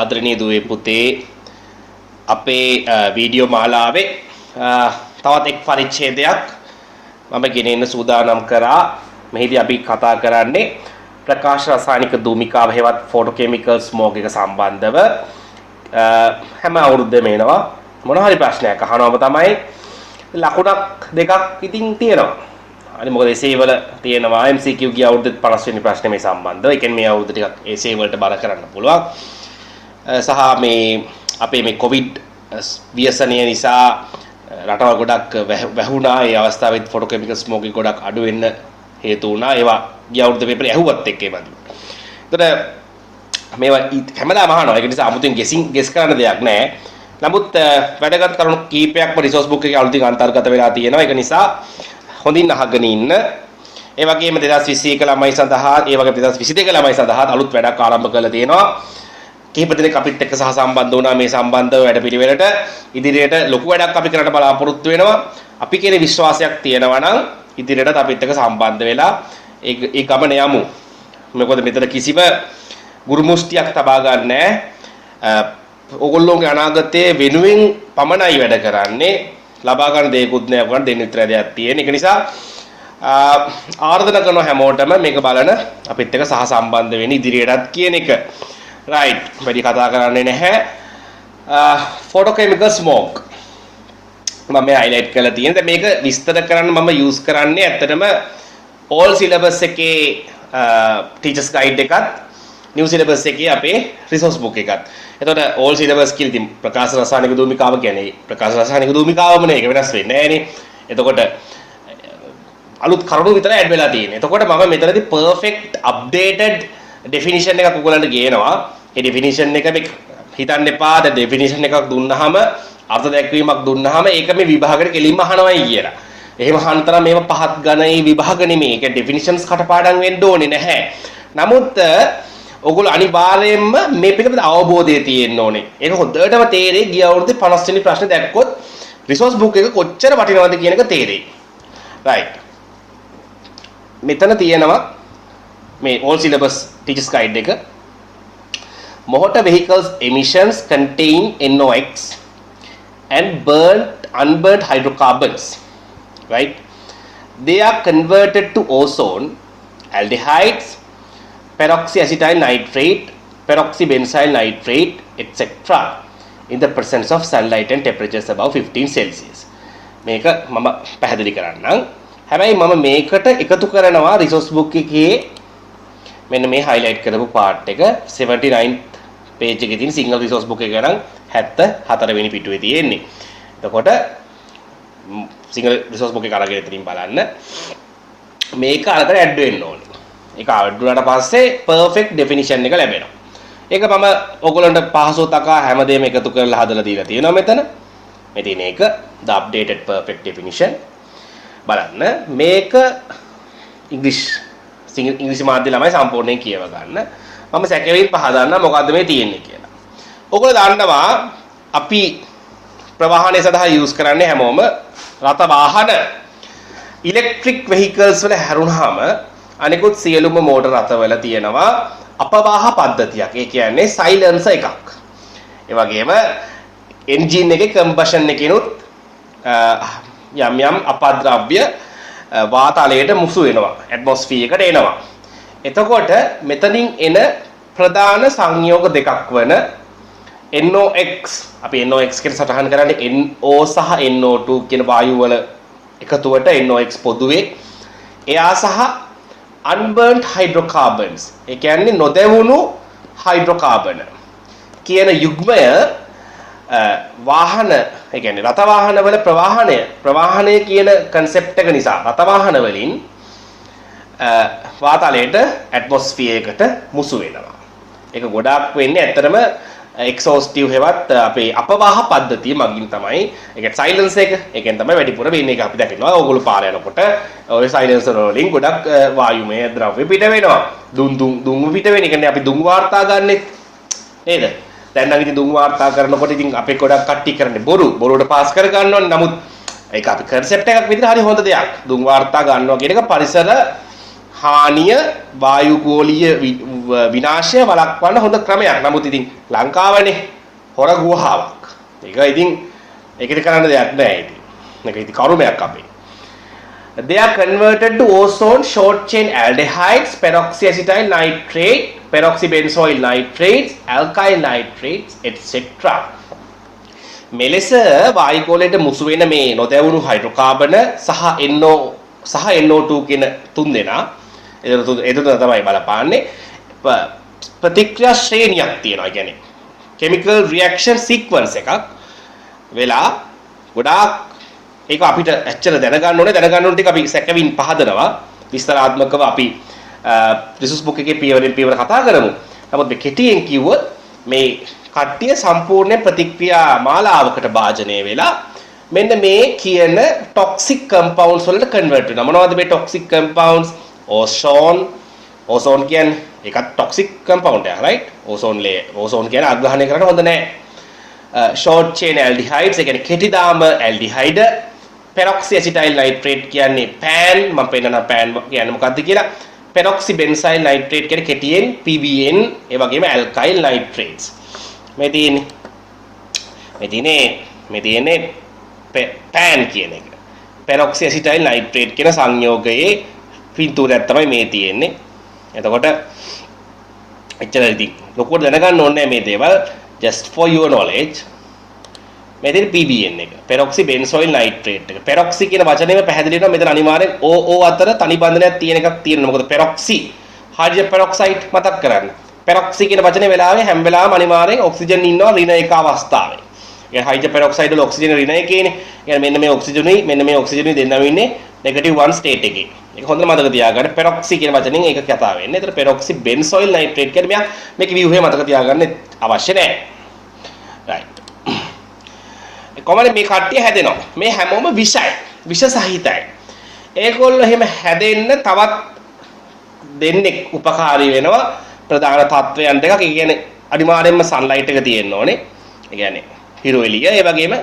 ආදරණීය දුවේ පුතේ අපේ වීඩියෝ මාලාවේ තවත් එක් පරිච්ඡේදයක් මම ගෙනෙන්න සූදානම් කරා. මෙහිදී අපි කතා කරන්නේ ප්‍රකාශ රසායනික දූමිකාව හේවත් ෆොටෝකෙමිකල් ස්මෝක් එක සම්බන්ධව හැම අවුරුද්දෙම එනවා මොන හරි ප්‍රශ්නයක් අහනවම තමයි ලකුණක් දෙකක් ඉතින් තියෙනවා. අනිත් මොකද එසේ වල තියෙනවා MCQ ගිය අවුරුද්දේ 50 වෙනි ප්‍රශ්නේ මේ සම්බන්ධව. ඒ කියන්නේ මේ අවුරුද්ද ටිකක් එසේ වලට බල කරන්න පුළුවන්. සහ මේ අපේ මේ කොවිඩ් ව්‍යසනය නිසා රටවල් ගොඩක් වැහුණා. ඒ අවස්ථාවේදී ෆොටෝකෙමිකල් ස්මෝක් එක ගොඩක් අඩු වෙන්න හේතු වුණා. ඒවා ගිය අවුරුද්දේ පේපරේ ඇහුවත් එක්ක ඒවලු. ඒතර මේවා හැමදාම අහනවා. ඒක නිසා 아무තෙන් ගෙස් කරන්න දෙයක් නැහැ. නමුත් වැඩගත් කරුණු කීපයක්ම රිසෝස් බුක් එකේ අලුතින් අන්තර්ගත වෙලා තියෙනවා. ඒක නිසා හොඳින් අහගෙන ඉන්න. ඒ වගේම 2021 ළමයි සඳහා ඒ වගේම 2022 ළමයි සඳහා අලුත් වැඩක් ආරම්භ කරලා තියෙනවා. කිහිප දෙනෙක් අපිත් එක්ක සහ සම්බන්ධ වුණා මේ සම්බන්ධව වැඩපිළිවෙලට. ඉදිරියට ලොකු වැඩක් අපි කරන්න බලාපොරොත්තු වෙනවා. අපි කියන විශ්වාසයක් තියෙනවා නම් ඉදිරියට අපිත් එක්ක සම්බන්ධ වෙලා ඒ ගමන යමු. මොකද මෙතන කිසිම ගුරු මුස්තියක් තබා ගන්න නැහැ. ඕගොල්ලෝගේ අනාගතයේ වෙනුවෙන් පමණයි වැඩ කරන්නේ. ලබා ගන්න දෙයක්වත් නෑ වුණා දෙන්න විතර දෙයක් තියෙන. ඒක නිසා ආර්දනා කරන හැමෝටම මේක බලන අපිත් එක්ක සහ සම්බන්ධ වෙන්න ඉදිරියටත් කියන එක. right වැඩි කතා කරන්නේ නැහැ. ෆොටෝකෙමිකල් ස්මෝක් මම මේ highlight කරලා තියෙනවා. දැන් මේක විස්තර කරන්න මම use කරන්නේ ඇත්තටම all syllabus එකේ teachers guide එකත් new syllabus එකේ අපේ resource book එකත්. එතකොට all syllabus කියලා ඉතින් ප්‍රකාශ රසායනික දූමිකාව කියන්නේ ප්‍රකාශ රසායනික දූමිකාවමනේ. ඒක වෙනස් වෙන්නේ නැහැ නේ. එතකොට අලුත් කරුණු විතරයි ඇඩ් වෙලා තියෙන්නේ. එතකොට මම මෙතනදී perfect updated definition එකක් ඔයගොල්ලන්ට ගේනවා. ඒ definition එක මේ හිතන්න එපා. දැන් definition එකක් දුන්නාම අර්ථ දැක්වීමක් දුන්නාම ඒක මේ විභාගෙට කෙලින්ම අහනවයි කියලා. එහෙම අහන තරම් මේව පහත් ගණනේ විභාග නෙමෙයි. ඒක definitions කටපාඩම් වෙන්න ඕනේ නැහැ. නමුත් ඔගොල්ලෝ අනිවාර්යයෙන්ම මේ පිළිබඳ අවබෝධය තියෙන්න ඕනේ. ඒක හොඳටම තේරෙයි ගිය අවුරුද්දේ 50 වෙනි ප්‍රශ්නේ දැක්කොත් resource book එක කොච්චර වටිනවද කියන එක තේරෙයි. right. මෙතන තියෙනවා මේ all syllabus teachers guide එක. motor vehicles emissions contain NOx and unburnt hydrocarbons. Right. They are converted to ozone, aldehydes, peroxyacetyl nitrate, peroxybenzyl nitrate, etc. in the presence of sunlight and temperatures above 15 Celsius. මේක මම පැහැදිලි කරන්නම්. හැබැයි මම මේකට එකතු කරනවා resource book එකේ මෙන්න මේ highlight කරපු part එක 79th page එකේ තියෙන single resource book එක නම් 74 වෙනි පිටුවේ තියෙන්නේ. එතකොට single resource book එක අරගෙන ඉතින් බලන්න. මේක අරගෙන add වෙන්න ඕනේ. ඒක add වුණාට පස්සේ perfect definition එක ලැබෙනවා. ඒක මම ඔයගොල්ලන්ට පහසුව තකා හැමදේම එකතු කරලා හදලා දීලා තියෙනවා මෙතන. මේ තියෙන එක the updated perfect definition. බලන්න මේක ඉංග්‍රීසි මාධ්‍ය ළමයි සම්පූර්ණයෙන් කියව ගන්න. මම සැකෙවින් පහදන්න මොකද්ද මේ තියෙන්නේ කියලා. ඔයගොල්ලෝ දන්නවා අපි ප්‍රවාහනය සඳහා use කරන්නේ හැමෝම රථ වාහන electric vehicles වල හැරුණාම අනිකුත් සියලුම මෝටර රථවල තියෙනවා අපවාහ පද්ධතියක්. ඒ කියන්නේ silencer එකක්. ඒ වගේම engine එකේ combustion එකේනොත් යම් යම් අපද්‍රව්‍ය වාතාලයට මුසු වෙනවා. ඇට්මොස්ෆියර් එකට එනවා. එතකොට මෙතනින් එන ප්‍රධාන සංයෝග දෙකක් වන NOx අපි NOx කියන සටහන් කරන්නේ NO සහ NO2 කියන වායු වල එකතුවට NOx පොදුවේ. එයා සහ unburnt hydrocarbons ඒ කියන්නේ නොදැවුණු හයිඩ්‍රෝකාබන කියන යුග්මය වාහන ඒ කියන්නේ රථ වාහන වල ප්‍රවාහනය කියන concept එක නිසා රථ වාහන වලින් වාතාලයට ඇට්මොස්ෆියර් එකට මුසු වෙනවා. ඒක ගොඩාක් වෙන්නේ ඇත්තටම exhaustive හෙවත් අපේ අපවාහ පද්ධතිය මගින් තමයි. ඒක silence එක. ඒකෙන් තමයි වැඩිපුර වෙන්නේ. ඒක අපි දකිනවා. ඕගොල්ලෝ පාර යනකොට ඔය silencer වලින් ගොඩක් වායුමය ද්‍රව්‍ය පිට වෙනවා. දුම් පිට වෙන. ඒ කියන්නේ අපි දුම් වාර්තා ගන්නෙත් නේද? දැන් නම් ඉතින් දුම් වාර්තා කරනකොට ඉතින් අපේ ගොඩක් කට්ටිය කරන්නේ බොරුවට පාස් කර ගන්න ඕනේ. නමුත් ඒක අපි concept එකක් විදිහට හරි හොඳ දෙයක්. දුම් වාර්තා ගන්නවා කියන එක පරිසර හානිය වායුගෝලීය විනාශය වළක්වන්න හොඳ ක්‍රමයක්. නමුත් ඉතින් ලංකාවනේ හොර ගුහාවක්. ඒක ඉතින් ඒකද කරන්න දෙයක් නැහැ ඉතින්. මේක ඉතින් කරුමයක් අපේ. They are converted to ozone short chain aldehydes, peroxyacetyl nitrate, peroxybenzoyl nitrates, alkyl nitrates, etc. මෙලෙස වායුගෝලයට මුසු වෙන මේ නොදැවුණු හයිඩ්‍රෝකාබන සහ NO2 කියන තුන් දෙනා එතන තමයි බලපාන්නේ. ප්‍රතික්‍රියා ශ්‍රේණියක් තියෙනවා. කියන්නේ chemical reaction sequence එකක් වෙලා ගොඩාක් ඒක අපිට ඇත්තට දැනගන්න ඕනේ ටික අපි සැකවින් පහදනවා විස්තරාත්මකව අපි රිසෝස් බුක් එකේ පියවර කතා කරමු. නමුත් මේ කෙටියෙන් කිව්වොත් මේ කට්ටිය සම්පූර්ණ ප්‍රතික්‍රියා මාලාවකට භාජනය වෙලා මෙන්න මේ කියන ටොක්සික් කම්පවුන්ඩ්ස් වලට කන්වර්ට් වෙනවා. මොනවද මේ ටොක්සික් කම්පවුන්ඩ්ස්? ඕසෝන් කියන්නේ ඒකත් ටොක්සික් කම්පවුන්ඩ් එකක් රයිට්. ඕසෝන් කියන්නේ අග්‍රහණය කරන්න හොඳ නැහැ. short chain aldehydes ඒ කියන්නේ කෙටිදාම ඇල්ඩිහයිඩ්. peroxyacetyl nitrate කියන්නේ pan මම පෙන්නන pan කියන්නේ මොකක්ද කියලා. peroxybenzyl nitrate කියන්නේ කෙටියෙන් PBN ඒ වගේම alkyl nitrates. මේ තියෙන්නේ pan කියන එක. peroxyacetyl nitrate කියන සංයෝගයේ පින්තූරයක් තමයි මේ තියෙන්නේ. එතකොට එච්චර ඉතින් ලොකුවට දැනගන්න ඕනේ මේ දේවල් just for your knowledge. මේ තියෙන PBN එක peroxybenzoyl nitrate එක. peroxy කියන වචනේම පැහැදිලි වෙනවා මෙතන අනිවාර්යෙන් OO අතර තනි බන්ධනයක් තියෙන එකක් තියෙනවා. මොකද peroxy hydrogen peroxide මතක් කරන්න. peroxy කියන වචනේ වෙලාවේ හැම වෙලාවෙම අනිවාර්යෙන් ඔක්සිජන් ඉන්නවා ඍණ එක අවස්ථාවේ. ඒ hydrogen peroxide වල ඔක්සිජන් ඍණ එකේනේ. يعني මෙන්න මේ ඔක්සිජනුයි දෙන්නම ඉන්නේ -1 state එකේ. ඒක හොඳට මතක තියාගන්න. peroxy කියන වචනෙන් ඒක කතා වෙන්නේ. ඒතර peroxybenzoyl nitrate කියන්නේ මේක ව්‍යුහය මතක තියාගන්න අවශ්‍ය නැහැ. right. කොහමද මේ කට්ටිය හැදෙනවා? මේ හැමෝම විෂයි. විෂ සහිතයි. ඒගොල්ලෝ එහෙම හැදෙන්න තවත් දෙන්නෙක් උපකාරී වෙනවා. ප්‍රධාන තත්වයන් දෙකක්. ඒ කියන්නේ අනිවාර්යයෙන්ම sunlight එක තියෙන්න ඕනේ. ඒ කියන්නේ හිරු එළිය. ඒ වගේම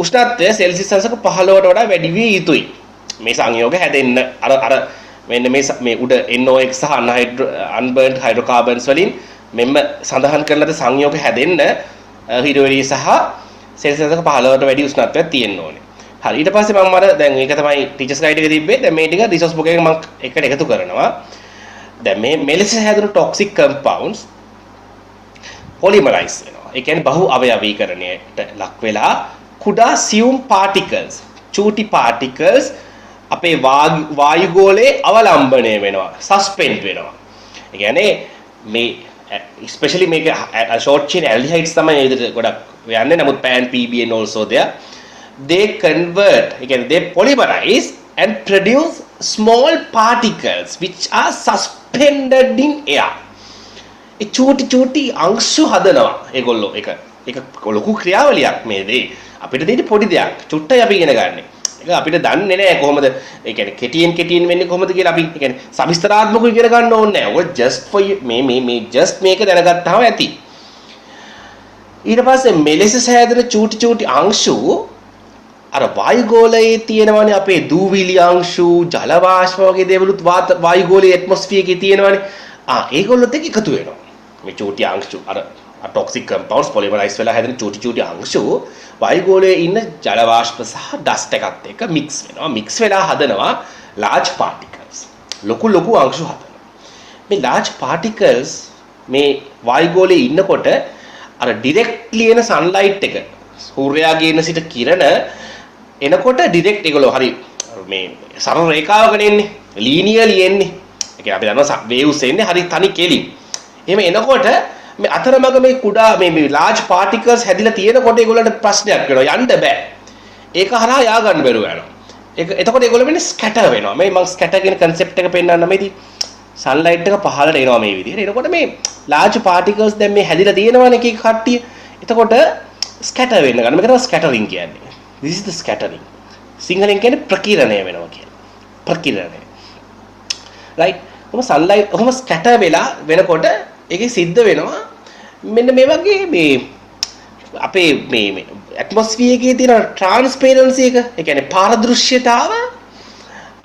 උෂ්ණත්වය සෙල්සියස් අංශක 15ට වඩා වැඩි විය යුතුයි. මේ සංයෝග හැදෙන්න අර මෙන්න මේ උඩ NOx සහ unburnt hydrocarbons වලින් මෙන්න සඳහන් කරන ලද සංයෝග හැදෙන්න හිරු එළිය සහ සෙල්සියස් අංශක 15ට වැඩි උෂ්ණත්වයක් තියෙන්න ඕනේ. හරි ඊට පස්සේ මම දැන් මේක තමයි ටීචර්ස් ගයිඩ් එකේ තිබ්බේ. දැන් මේ ටික රිසෝස් බුක් එකේ මම එකට එකතු කරනවා. දැන් මේ මෙලෙස හැදුණු ටොක්සික් කම්පවුන්ඩ්ස් පොලිමරයිස් වෙනවා. ඒ කියන්නේ බහු අවයවීකරණයට ලක් වෙලා කුඩා සියුම් පාටිකල්ස්, චූටි පාටිකල්ස් අපේ වායුගෝලයේ අවලම්බනය වෙනවා, සස්පෙන්ඩ් වෙනවා. ඒ කියන්නේ මේ especially මේක short chain aldehydes තමයි ඒකට ගොඩක් යන්නේ. නමුත් pan PBN also there. They convert, again they polymerize and produce small particles which are suspended in air. ඒ චූටි අංශු හදනවා ඒගොල්ලෝ. ඒක ලොකු ක්‍රියාවලියක් මේ දේ. අපිට දෙන්නේ පොඩි දෙයක්. චුට්ටයි අපි ඉගෙන ගන්න. ඒක අපිට දන්නේ නැහැ කොහොමද ඒ කියන්නේ කෙටියෙන් වෙන්නේ කොහොමද කියලා අපි කියන්නේ සවිස්තරාත්මකව ඉගෙන ගන්න ඕනේ නැහැ. ඔය just for මේ just මේක දැනගත්තාම ඇති. ඊට පස්සේ මෙලෙස සෑදෙන චූටි අංශු අර වායුගෝලයේ තියෙනවානේ අපේ දූවිලි අංශු, ජල වාෂ්ප වගේ දේවලුත් වායුගෝලයේ ඇට්මොස්ෆියර් එකේ තියෙනවානේ. ඒගොල්ලොත් එක්ක එකතු වෙනවා. මේ චූටි අංශු අර toxic compounds polymerize වෙලා හැදෙන චූටි අංශු වායුගෝලයේ ඉන්න ජල වාෂ්ප සහ dust එකත් එක්ක mix වෙනවා. mix වෙලා හදනවා large particles. ලොකු අංශු හදනවා. මේ large particles මේ වායුගෝලයේ ඉන්නකොට අර directly එන sunlight එක සූර්යාගේ එන සිට කිරණ එනකොට direct ඒගොල්ලෝ හරි මේ සරල රේඛාවකනේ එන්නේ. linearly එන්නේ. ඒ කියන්නේ අපි දන්නවා waves එන්නේ හරි තනි කෙලින්. එහෙම එනකොට මේ අතරමඟ මේ කුඩා මේ large particles හැදිලා තියෙනකොට ඒගොල්ලන්ට ප්‍රශ්නයක් වෙනවා. යන්න බෑ. ඒක හරහා යා ගන්න බැරුව යනවා. එතකොට ඒගොල්ලෝ වෙන්නේ scatter වෙනවා. මේ මම scatter කියන concept එක පෙන්නන්න මේදී sunlight එක පහළට එනවා මේ විදිහට. එනකොට මේ large particles දැන් මේ හැදිලා තියෙනවනේ කී කට්ටිය. එතකොට scatter වෙන්න ගන්න. මේක තමයි scattering කියන්නේ. This is the scattering. සිංහලෙන් කියන්නේ ප්‍රකිරණය වෙනවා කියලා. ප්‍රකිරණය. right? කොහොම sunlight කොහොම scatter වෙලා වෙනකොට ඒකේ සිද්ධ වෙනවා මෙන්න මේ වගේ මේ අපේ මේ ඇට්මොස්ෆියර් එකේ තියෙන ට්‍රාන්ස්පරන්සි එක ඒ කියන්නේ පාරදෘශ්‍යතාව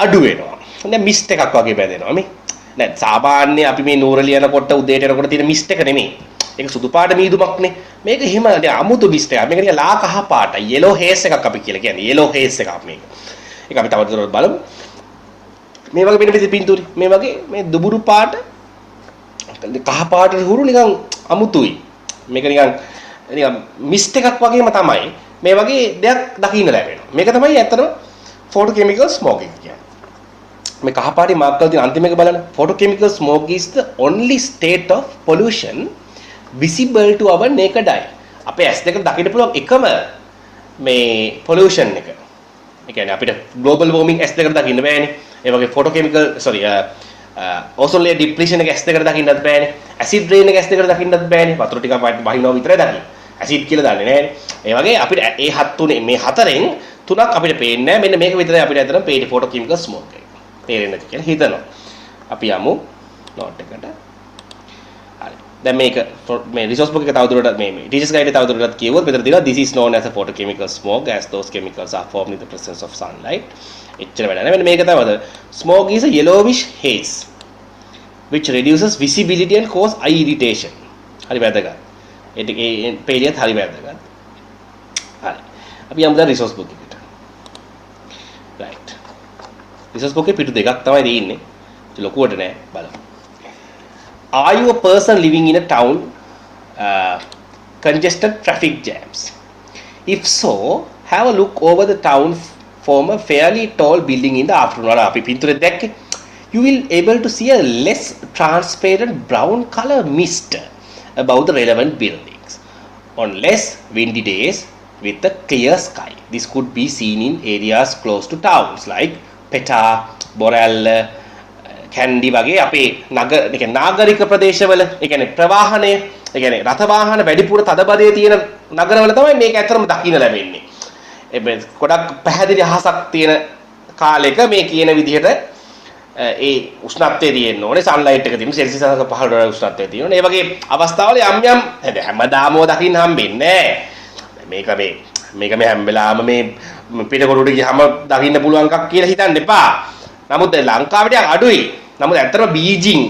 අඩු වෙනවා. දැන් මිස්ට් එකක් වගේ බැදෙනවා මේ. නෑ සාමාන්‍ය අපි මේ නූරලි යනකොට උදේට යනකොට තියෙන මිස්ට් එක නෙමෙයි. ඒක සුදු පාට මීදුමක්නේ. මේක එහෙම අමුතු මිස්ට් එකක්. මේක නිකන් ලා කහ පාටයි. yellow haze එකක් අපි කියලා කියන්නේ. yellow haze එකක් මේක. ඒක අපි තවදුරටත් බලමු. මේ වගේ වෙන විදිහේ පින්තූරي. මේ වගේ මේ දුබුරු පාට කහ පාට හුරු නිකන් අමුතුයි. මේක නිකන් මිස්ට් එකක් වගේම තමයි. මේ වගේ දෙයක් දකින්න ලැබෙනවා. මේක තමයි ඇත්තටම photochemical smoke එක කියන්නේ. මේ කහ පාටේ මාක් කරලා තියෙන අන්තිම එක බලන්න. Photochemical smoke is the only state of pollution visible to our naked eye. අපේ ඇස් දෙකට දකින්න පුළුවන් එකම මේ pollution එක. ඒ කියන්නේ අපිට global warming ඇස් දෙකට දකින්න බෑනේ. ඒ වගේ photochemical ozone layer depletion එක ඇස් දෙකට දකින්නත් බෑනේ. acid rain එක ඇස් දෙකට දකින්නත් බෑනේ. වතුර ටිකක් වහිනවා විතරයි දකින්නේ. acid කියලා දන්නේ නෑනේ. ඒ වගේ අපිට ඒ මේ හතරෙන් තුනක් අපිට පේන්නේ නෑ. මෙන්න මේක විතරයි අපිට අතන පේන්නේ photochemical smoke එක. තේරෙන්නේ නැති කියලා හිතනවා. අපි යමු note එකට. හරි. දැන් මේක මේ resource book එක තවදුරටත් මේ teachers guide එක තවදුරටත් කියවුවොත් මෙතන තියෙනවා this is known as a photochemical smoke as those chemicals are formed in the presence of sunlight. එච්චර වැඩ නැහැ. මෙන්න මේක තමයි. Smoke is a yellowish haze which reduces visibility and cause eye irritation. හරි වැදගත්. ඒ පේලියත් හරි වැදගත්. හරි. අපි යමු දැන් resource book එකට. right. resource book එකේ පිටු දෙකක් තමයි තියෙන්නේ. ලොකුවට නෑ බලමු. Are you a person living in a town congested traffic jams? If so, have a look over the town from a fairly tall building in the afternoon. අපි පින්තූරෙ දැක්කේ. You will able to see a less transparent brown color mist above the relevant buildings on less windy days with a clear sky. This could be seen in areas close to towns like Peta, Borel, Kandy වගේ අපේ නාගරික ප්‍රදේශවල ඒ කියන්නේ ප්‍රවාහනය ඒ කියන්නේ රථ වාහන වැඩිපුර තදබදයේ තියෙන නගරවල තමයි මේක ඇත්තටම දකින්න ලැබෙන්නේ. ඒ ගොඩක් පැහැදිලි අහසක් තියෙන කාලෙක මේ කියන විදිහට ඒ උෂ්ණත්වය තියෙන්න ඕනේ සන්ලයිට් එක තියෙන සෙල්සියස් 15 ඩොලර් උෂ්ණත්වය තියෙනවා. ඒ වගේ අවස්ථාවල යම් හැමදාම දකින්න හම්බෙන්නේ නැහැ. මේක මේ හැම වෙලාවම මේ පිටකොටුවට ගියාම දකින්න පුළුවන් එකක් කියලා හිතන්න එපා. නමුත් ලංකාවට අඩුයි. නමුත් ඇත්තටම බීජිං,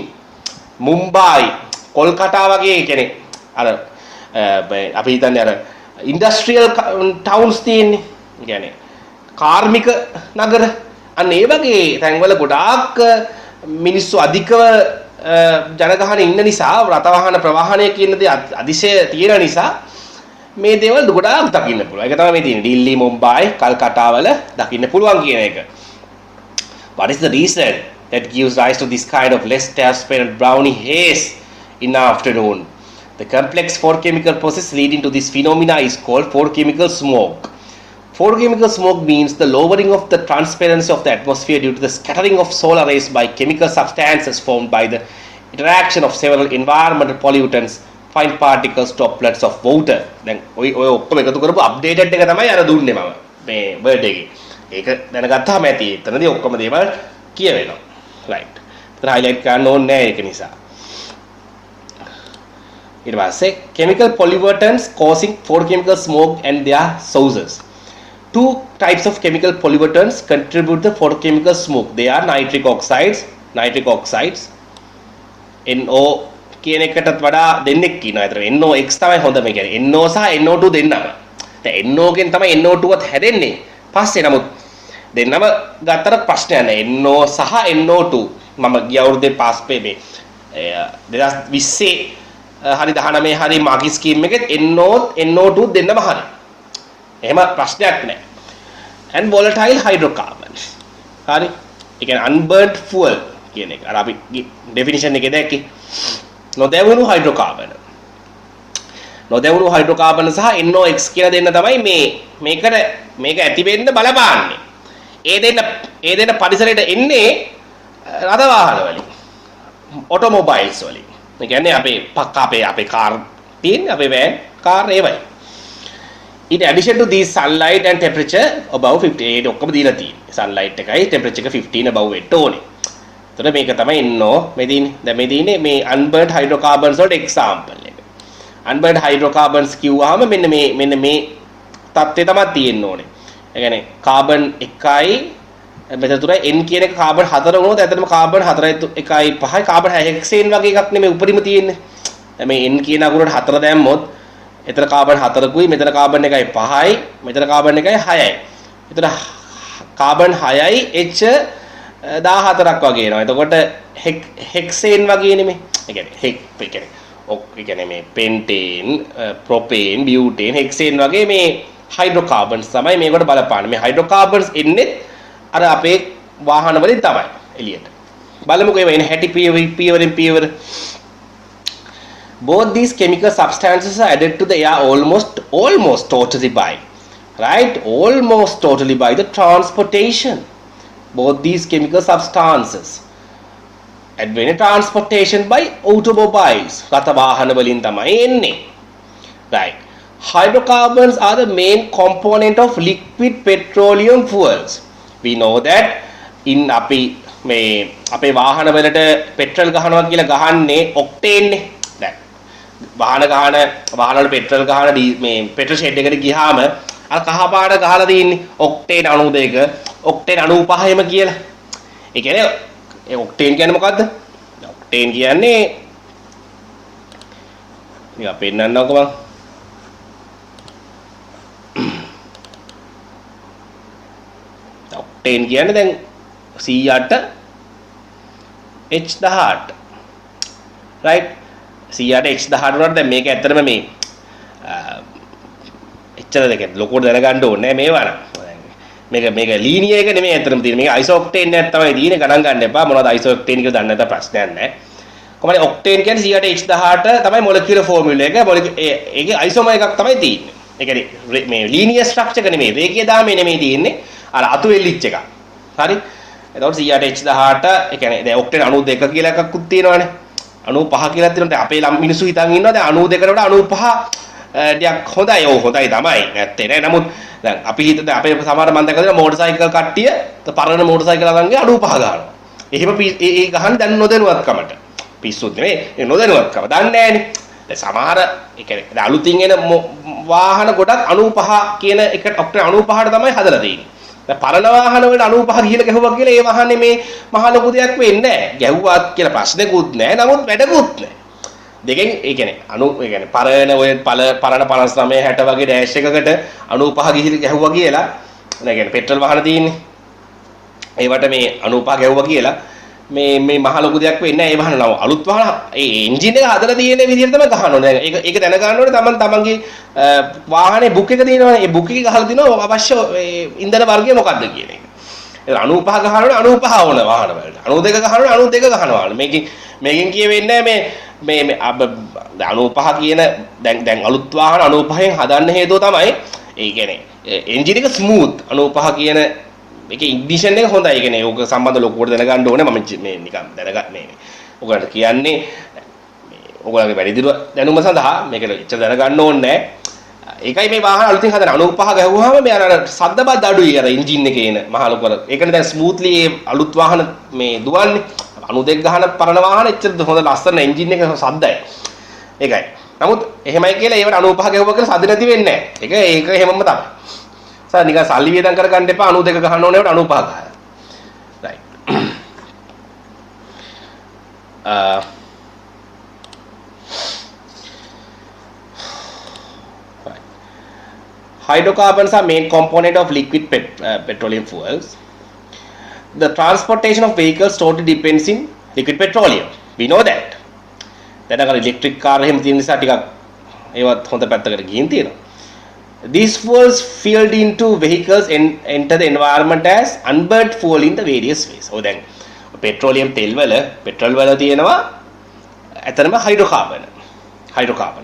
මුම්බායි, කොල්කතා වගේ කියන්නේ අර අපි හිතන්නේ අර ඉන්ඩස්ට්‍රියල් ටවුන්ස් තියෙන්නේ. කියන්නේ කාර්මික නගර. අන්න ඒ වගේ තැන්වල ගොඩාක් මිනිස්සු අධිකව ජනගහන ඉන්න නිසා රථ වාහන ප්‍රවාහනය කියන දේ අතිශය තියෙන නිසා මේ දේවල් ගොඩාක් දකින්න පුළුවන්. ඒක තමයි මේ තියෙන්නේ. දිල්ලි, මුම්බායි, කල්කටා වල දකින්න පුළුවන් කියන එක. What is the reason that gives rise to this kind of less transparent browny haze in the afternoon? The complex photochemical process leading to this phenomena is called photochemical smoke. Photochemical smoke means the lowering of the transparency of the atmosphere due to the scattering of solar rays by chemical substances formed by the interaction of several environmental pollutants, fine particles, droplets of water. දැන් ඔය ඔක්කොම එකතු කරපු updated එක තමයි අර දුන්නේ මම මේ වර්ඩ් එකේ. ඒක දැනගත්තාම ඇති. එතනදී ඔක්කොම දේවල් කියවෙනවා. right. ඒතර highlight කරන්න ඕනේ නැහැ ඒක නිසා. ඊට පස්සේ chemical pollutants causing photochemical smoke and their sources. Two types of chemical pollutants contribute to photochemical smoke. They are nitric oxides, NO කියන එකටත් වඩා දෙන්නෙක් ඉන්නවා. ඒතර NOx තමයි හොඳම කියන්නේ. NO සහ NO2 දෙන්නම. දැන් NO ගෙන් තමයි NO2වත් හැදෙන්නේ. පස්සේ නමුත් දෙන්නම ගත්තට ප්‍රශ්නයක් නැහැ. NO සහ NO2 මම ගිය අවුරුද්දේ පාස් මේ 2020 හරි 19 හරි මාකි ස්කීම් එකෙත් NO2 දෙන්නම හරි. එහෙම ප්‍රශ්නයක් නැහැ. and volatile hydrocarbons. හරි. ඒ කියන්නේ unburnt fuel කියන එක. අර අපි definition එකේ දැක්කේ. නොදැවුණු හයිඩ්‍රෝකාබන. නොදැවුණු හයිඩ්‍රෝකාබන සහ NOx කියලා දෙන්න තමයි මේක ඇති වෙන්න බලපාන්නේ. ඒ දෙන්න පරිසරයට එන්නේ රථ වාහන වලින්. ඔටෝමොබයිල්ස් වලින්. ඒ කියන්නේ අපේ කාර් තියෙන අපේ වෑන් කාර් ඒවයි. In addition to these sunlight and temperature above 50 ඒ ඔක්කොම දීලා තියෙන්නේ. sunlight එකයි temperature එක 15 above වෙන්න ඕනේ. එතකොට මේක තමයි NO දැන් මේ දිනේ මේ unburnt hydrocarbons වලට example එක. unburnt hydrocarbons කිව්වහම මෙන්න මේ තත්ත්වය තමයි තියෙන්න ඕනේ. ඒ කියන්නේ කාබන් 1යි මෙතන තුරයි N කියන එක කාබන් 4 වුණොත් ඇත්තටම කාබන් 4යි 1යි 5යි කාබන් 6 හෙක්සේන් වගේ එකක් නෙමෙයි උපරිම තියෙන්නේ. දැන් මේ N කියන අකුරට 4 දැම්මොත් එතන කාබන් 4කුයි මෙතන කාබන් 1යි 5යි මෙතන කාබන් 1යි 6යි. එතන කාබන් 6යි H 14ක් වගේ එනවා. එතකොට හෙක්සේන් වගේ නෙමෙයි. ඒ කියන්නේ මේ පෙන්ටේන්, ප්‍රොපේන්, බියුටේන්, හෙක්සේන් වගේ මේ හයිඩ්‍රෝකාබන්ස් තමයි මේකට බලපාන්නේ. මේ හයිඩ්‍රෝකාබන්ස් එන්නේ අර අපේ වාහන වලින් තමයි එළියට. බලමුකෝ ඒවා එන හැටි පියවර. Both these chemical substances are added to the air almost totally by, right? Almost totally by the transportation. Both these chemical substances advent transportation by automobiles. රථ වාහන වලින් තමයි එන්නේ. Right. Hydrocarbons are the main component of liquid petroleum fuels. We know that in අපේ වාහන වලට petrol ගහනවා කියලා ගහන්නේ ඔක්ටේන් නේ. දැන් වාහන වල පෙට්‍රල් ගහන මේ පෙට්‍රල් ෂෙඩ් එකට ගියාම අර කහ පාට ගහලා තියෙන්නේ ඔක්ටේන් 92 ඔක්ටේන් 95ම කියලා. ඒ කියන්නේ ඒ ඔක්ටේන් කියන්නේ මොකද්ද? ඔක්ටේන් කියන්නේ නිකන් පෙන්නන්නම්කෝ මම. ඔක්ටේන් කියන්නේ දැන් 100ට H18 right 100ට H18 වලට දැන් මේක ඇත්තටම මේ එච්චර දෙක ලොකුට දැනගන්න ඕනේ නෑ මේවා නම් මේක ලීනියර් එක නෙමෙයි ඇත්තටම තියෙන්නේ මේක අයිසෝක්ටේන් එකක් තමයි තියෙන්නේ ගණන් ගන්න එපා මොනවද අයිසෝක්ටේන් කියලා දන්නේ නැත්නම් ප්‍රශ්නයක් නෑ කොහොමද ඔක්ටේන් කියන්නේ 100ට H18 තමයි මොලිකියුලර් ෆෝමියුලා එක ඒකේ අයිසෝමර් එකක් තමයි තියෙන්නේ ඒ කියන්නේ මේ ලීනියර් ස්ට්‍රක්චර් එක නෙමෙයි රේඛීය දාමේ නෙමෙයි තියෙන්නේ අර අතු වෙල්ලිච් එකක් හරි එතකොට 100ට H18 ඒ කියන්නේ දැන් ඔක්ටේන් 92 කියලා එකකුත් තියෙනවානේ 95 කියලා තියෙනවා දැන් අපේ මිනිස්සු හිතන් ඉන්නවා දැන් 92කට වඩා 95 ටිකක් හොඳයි ඔව් හොඳයි තමයි නැත්තේ නෑ නමුත් දැන් අපි හිතද අපේ සමහර මම දැකලා මෝටර් සයිකල් කට්ටිය පරණ මෝටර් සයිකල් අරන්ගේ 95 ගන්නවා එහෙම ඒ ගහන්නේ දැන් නොදැනුවත්කමට පිස්සුත් නෙමෙයි ඒ නොදැනුවත්කම දන්නේ නෑනේ දැන් සමහර ඒ කියන්නේ දැන් අලුතින් එන වාහන ගොඩක් 95 කියන එකට ඔක්ටේන් 95ට තමයි හදලා තියෙන්නේ දැන් පරණ වාහන වල 95 ගිහලා ගැහුවා කියලා ඒ වාහනේ මේ මහ ලොකු දෙයක් වෙන්නේ නැහැ. ගැහුවාත් කියලා ප්‍රශ්නකුත් නැහැ. නමුත් වැඩකුත් නැහැ. දෙකෙන් ඒ කියන්නේ පරණ ඔය පරණ 59 60 වගේ ඩෑෂ් එකකට 95 ගිහිලි ගැහුවා කියලා ඒ කියන්නේ පෙට්‍රල් වාහන තියෙන්නේ. ඒවට මේ 95 ගැහුවා කියලා මේ මහ ලොකු දෙයක් වෙන්නේ නැහැ. ඒ වාහන නම අලුත් වාහන ඒ එන්ජින් එක හදලා තියෙන විදිහට තමයි ගහන්න ඕනේ. ඒක දැන ගන්න ඕනේ තමන්ගේ වාහනේ බුක් එක තියෙනවනේ. ඒ බුක් එක ගහලා දිනවා අවශ්‍ය ඉන්ධන වර්ගය මොකක්ද කියන එක. ඒ 95 ගහනවනේ 95 ඕන වාහන වලට. 92 ගහනවනේ 92 ගහනවා. මේකෙන් කියවෙන්නේ මේ 95 කියන දැන් අලුත් වාහන 95න් හදන්න හේතුව තමයි ඒ කියන්නේ එන්ජින් එක ස්මූත් 95 කියන මේකේ ඉග්නිෂන් එක හොඳයි. ඒ කියන්නේ ඕක සම්බන්ධ ලොකුවට දැනගන්න ඕනේ. මම මේ නිකන් දැනගන්න මේ ඔයගලට කියන්නේ ඔයගලගේ වැඩිදුර දැනුම සඳහා මේක එච්චර දැනගන්න ඕනේ නැහැ. ඒකයි මේ වාහන අලුතින් හදන 95 ගහුවාම මේ අර සද්ද බද්ද අඩුයි අර එන්ජින් එකේ එන මහ ලොකු අර. ඒකනේ දැන් ස්මූත්ලි මේ අලුත් වාහන මේ දුවන්නේ. 92 ගහන පරණ වාහන එච්චර හොඳ ලස්සන එන්ජින් එක සද්දයි. ඒකයි. නමුත් එහෙමයි කියලා ඒවට 95 ගහුවා කියලා සද්ද නැති වෙන්නේ නැහැ. ඒක එහෙමම තමයි. නිකන් සල්ලි වියදම් කරගන්න එපා 92 ගහන්න ඕනේ ඒකට 95 ගහලා. right. Right. Hydrocarbons are main component of liquid petroleum fuels. The transportation of vehicles totally depends in liquid petroleum. We know that. දැන් අර electric car එහෙම තියෙන නිසා ටිකක් ඒවත් හොඳ පැත්තකට ගිහින් තියෙනවා. These fuels filled into vehicles enter the environment as unburnt fuel in the various ways. Oh දැන් petroleum තෙල් වල petrol වල තියෙනවා ඇත්තටම hydrocarbon.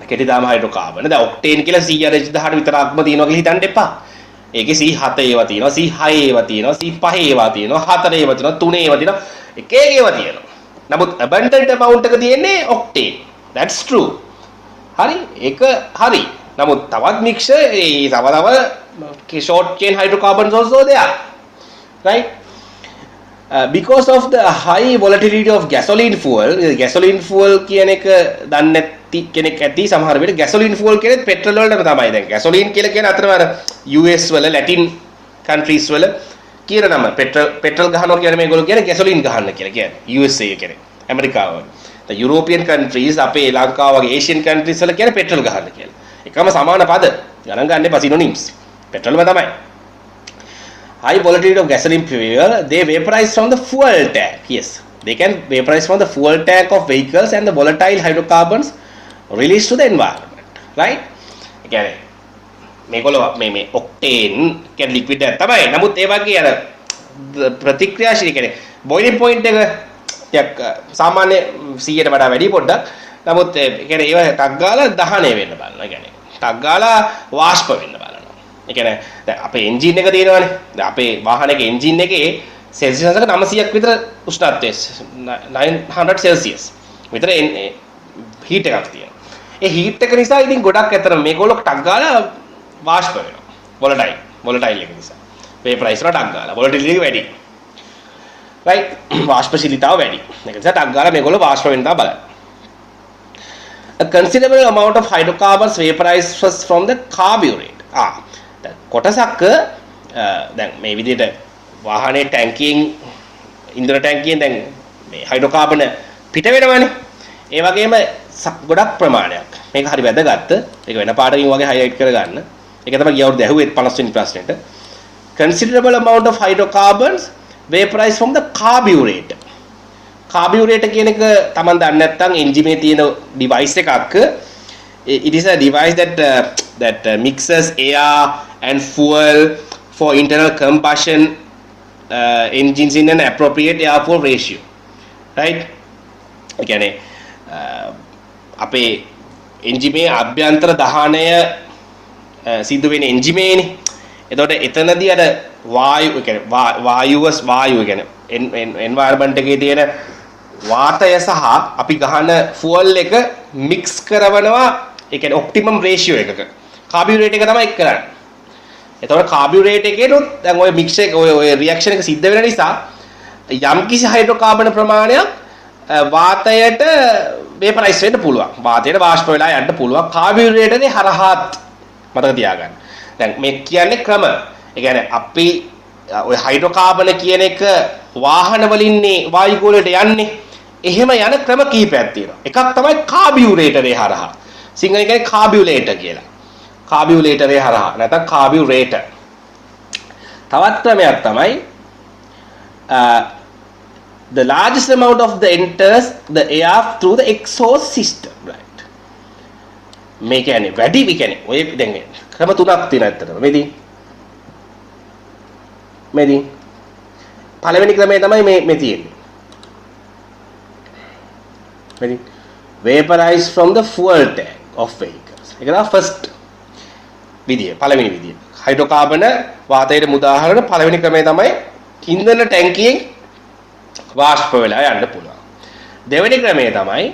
කෙටි දාම hydrocarbon. දැන් octane කියලා 100 විතරක්ම තියෙනවා කියලා හිතන්න එපා. ඒකේ C7 ඒවා තියෙනවා, C6 ඒවා තියෙනවා, C5 ඒවා තියෙනවා, 4 ඒවා තියෙනවා, 3 ඒවා තියෙනවා. එක ඒවා තියෙනවා. නමුත් abundant amount එක තියෙන්නේ octane. That's true. හරි? ඒක හරි. නමුත් තවත් මික්සර් ඒ තව short chain hydrocarbons also there, right? Because of the high volatility of gasoline fuel කියන එක දන්නේ නැති කෙනෙක් ඇති සමහර වෙලට gasoline fuel කියන්නේ පෙට්‍රල් වලටම තමයි දැන් gasoline කියලා කියන්නේ අතරම අර US වල Latin countries වල කියන නම පෙට්‍රල් ගහනවා කියන්නේ මේගොල්ලෝ කියන්නේ ගැසොලින් ගහන්න කියලා කියන්නේ USA කියන්නේ ඇමරිකාව වගේ. The European countries අපේ ලංකාව වගේ Asian countries වල කියන්නේ පෙට්‍රල් ගහන්න කියලා. එකම සමාන පද. ගණන් ගන්න එපා synonyms. පෙට්‍රල්ම තමයි. High volatility of gasoline fuel, they vaporize from the fuel tank. Yes, they can vaporize from the fuel tank of vehicles and the volatile hydrocarbons released to the environment. Right? කියන්නේ මේගොල්ලෝ මේ octane කියන්නේ liquid එක තමයි. නමුත් ඒ වගේ අර ප්‍රතික්‍රියාශීලී කියන්නේ බොයිලින් පොයින්ට් එක ටිකක් සාමාන්‍ය 100ට වඩා වැඩි පොඩ්ඩක්. නමුත් ඒ කියන්නේ ඒව ටක් ගාලා දහණය වෙන්න බලනවා. කියන්නේ ටක් ගාලා වාෂ්ප වෙන්න බලනවා. ඒ කියන්නේ දැන් අපේ එන්ජින් එක තියෙනවානේ. දැන් අපේ වාහනයක එන්ජින් එකේ සෙල්සියස් එක 900ක් විතර උෂ්ණත්වය 900 සෙල්සියස් විතර හීට් එකක් තියෙනවා. ඒ හීට් එක නිසා ඉතින් ගොඩක් ඇතර මේගොල්ලෝ ටක් ගාලා වාෂ්ප වෙනවා. වොලටයිල් එක නිසා. වේපරයිස් වල ටක් ගාලා වොලටිලිටි වැඩි. right වාෂ්පශීලීතාව වැඩි. ඒක නිසා ටක් ගාලා මේගොල්ලෝ වාෂ්ප වෙන්න තමයි බලන්නේ. A considerable amount of hydrocarbons vaporizes from the carburetor. දැන් කොටසක් දැන් මේ විදිහට වාහනේ ටැංකියෙන් ඉන්ධන ටැංකියෙන් දැන් මේ හයිඩ්‍රෝකාබන් පිට වෙනවනේ. ඒ වගේම ගොඩක් ප්‍රමාණයක්. මේක හරි වැදගත්. ඒක වෙන පාඩකින් වගේ හයිලයිට් කරගන්න. ඒක තමයි ගිය අවුරුද්ද ඇහුවේ 50 වෙනි ප්‍රශ්නෙට. Considerable amount of hydrocarbons vaporize from the carburetor. Carburetor කියන එක Taman දන්නේ නැත්නම් එන්ජින් එකේ තියෙන device එකක්. It is a device that mixes air and fuel for internal combustion engines in an appropriate air-fuel ratio. Right? ඒ කියන්නේ අපේ එන්ජිමේ අභ්‍යන්තර දහනය සිද්ධ වෙන එන්ජිමේනේ. එතකොට එතනදී අර වායු කියන්නේ වායුව කියන්නේ environment එකේ තියෙන වාතය සහ අපි ගහන fuel එක mix කරනවා. ඒ කියන්නේ optimum ratio එකක. carburetor එක තමයි එක් කරන්නේ. එතකොට carburetor එකේනොත් දැන් ওই mix එක ඔය reaction එක සිද්ධ වෙන නිසා යම්කිසි හයිඩ්‍රෝකාබන් ප්‍රමාණයක් වාතයට වේපරයිස් වෙන්න පුළුවන්. වාතයට වාෂ්ප වෙලා යන්න පුළුවන් කාබියුරේටරේ හරහාත් මතක තියාගන්න. දැන් මේ කියන්නේ ක්‍රම. ඒ කියන්නේ අපි ඔය හයිඩ්‍රෝකාබන කියන එක වාහන වලින්නේ වායු ගෝලයට යන්නේ. එහෙම යන ක්‍රම කීපයක් තියෙනවා. එකක් තමයි කාබියුරේටරේ හරහා. සිංහලෙන් කියන්නේ කාබියුලේටර් කියලා. කාබියුලේටරේ හරහා නැත්නම් කාබියුරේටර්. තවත් ක්‍රමයක් තමයි the largest amount of the enters the air through the exhaust system, right? මේ කියන්නේ වැඩි කියන්නේ ඔය දැන් ක්‍රම තුනක් තියෙනවා ඇත්තටම. මේදී පළවෙනි ක්‍රමය තමයි මේ තියෙන්නේ. මේදී vaporize from the fuel tank of vehicles. ඒක තමයි first විදිය. පළවෙනි විදිය. හයිඩ්‍රෝකාබන වාතයට මුදාහරන පළවෙනි ක්‍රමය තමයි ඉන්ධන ටැංකියෙන් වාෂ්ප වෙලා යන්න පුළුවන්. දෙවෙනි ක්‍රමය තමයි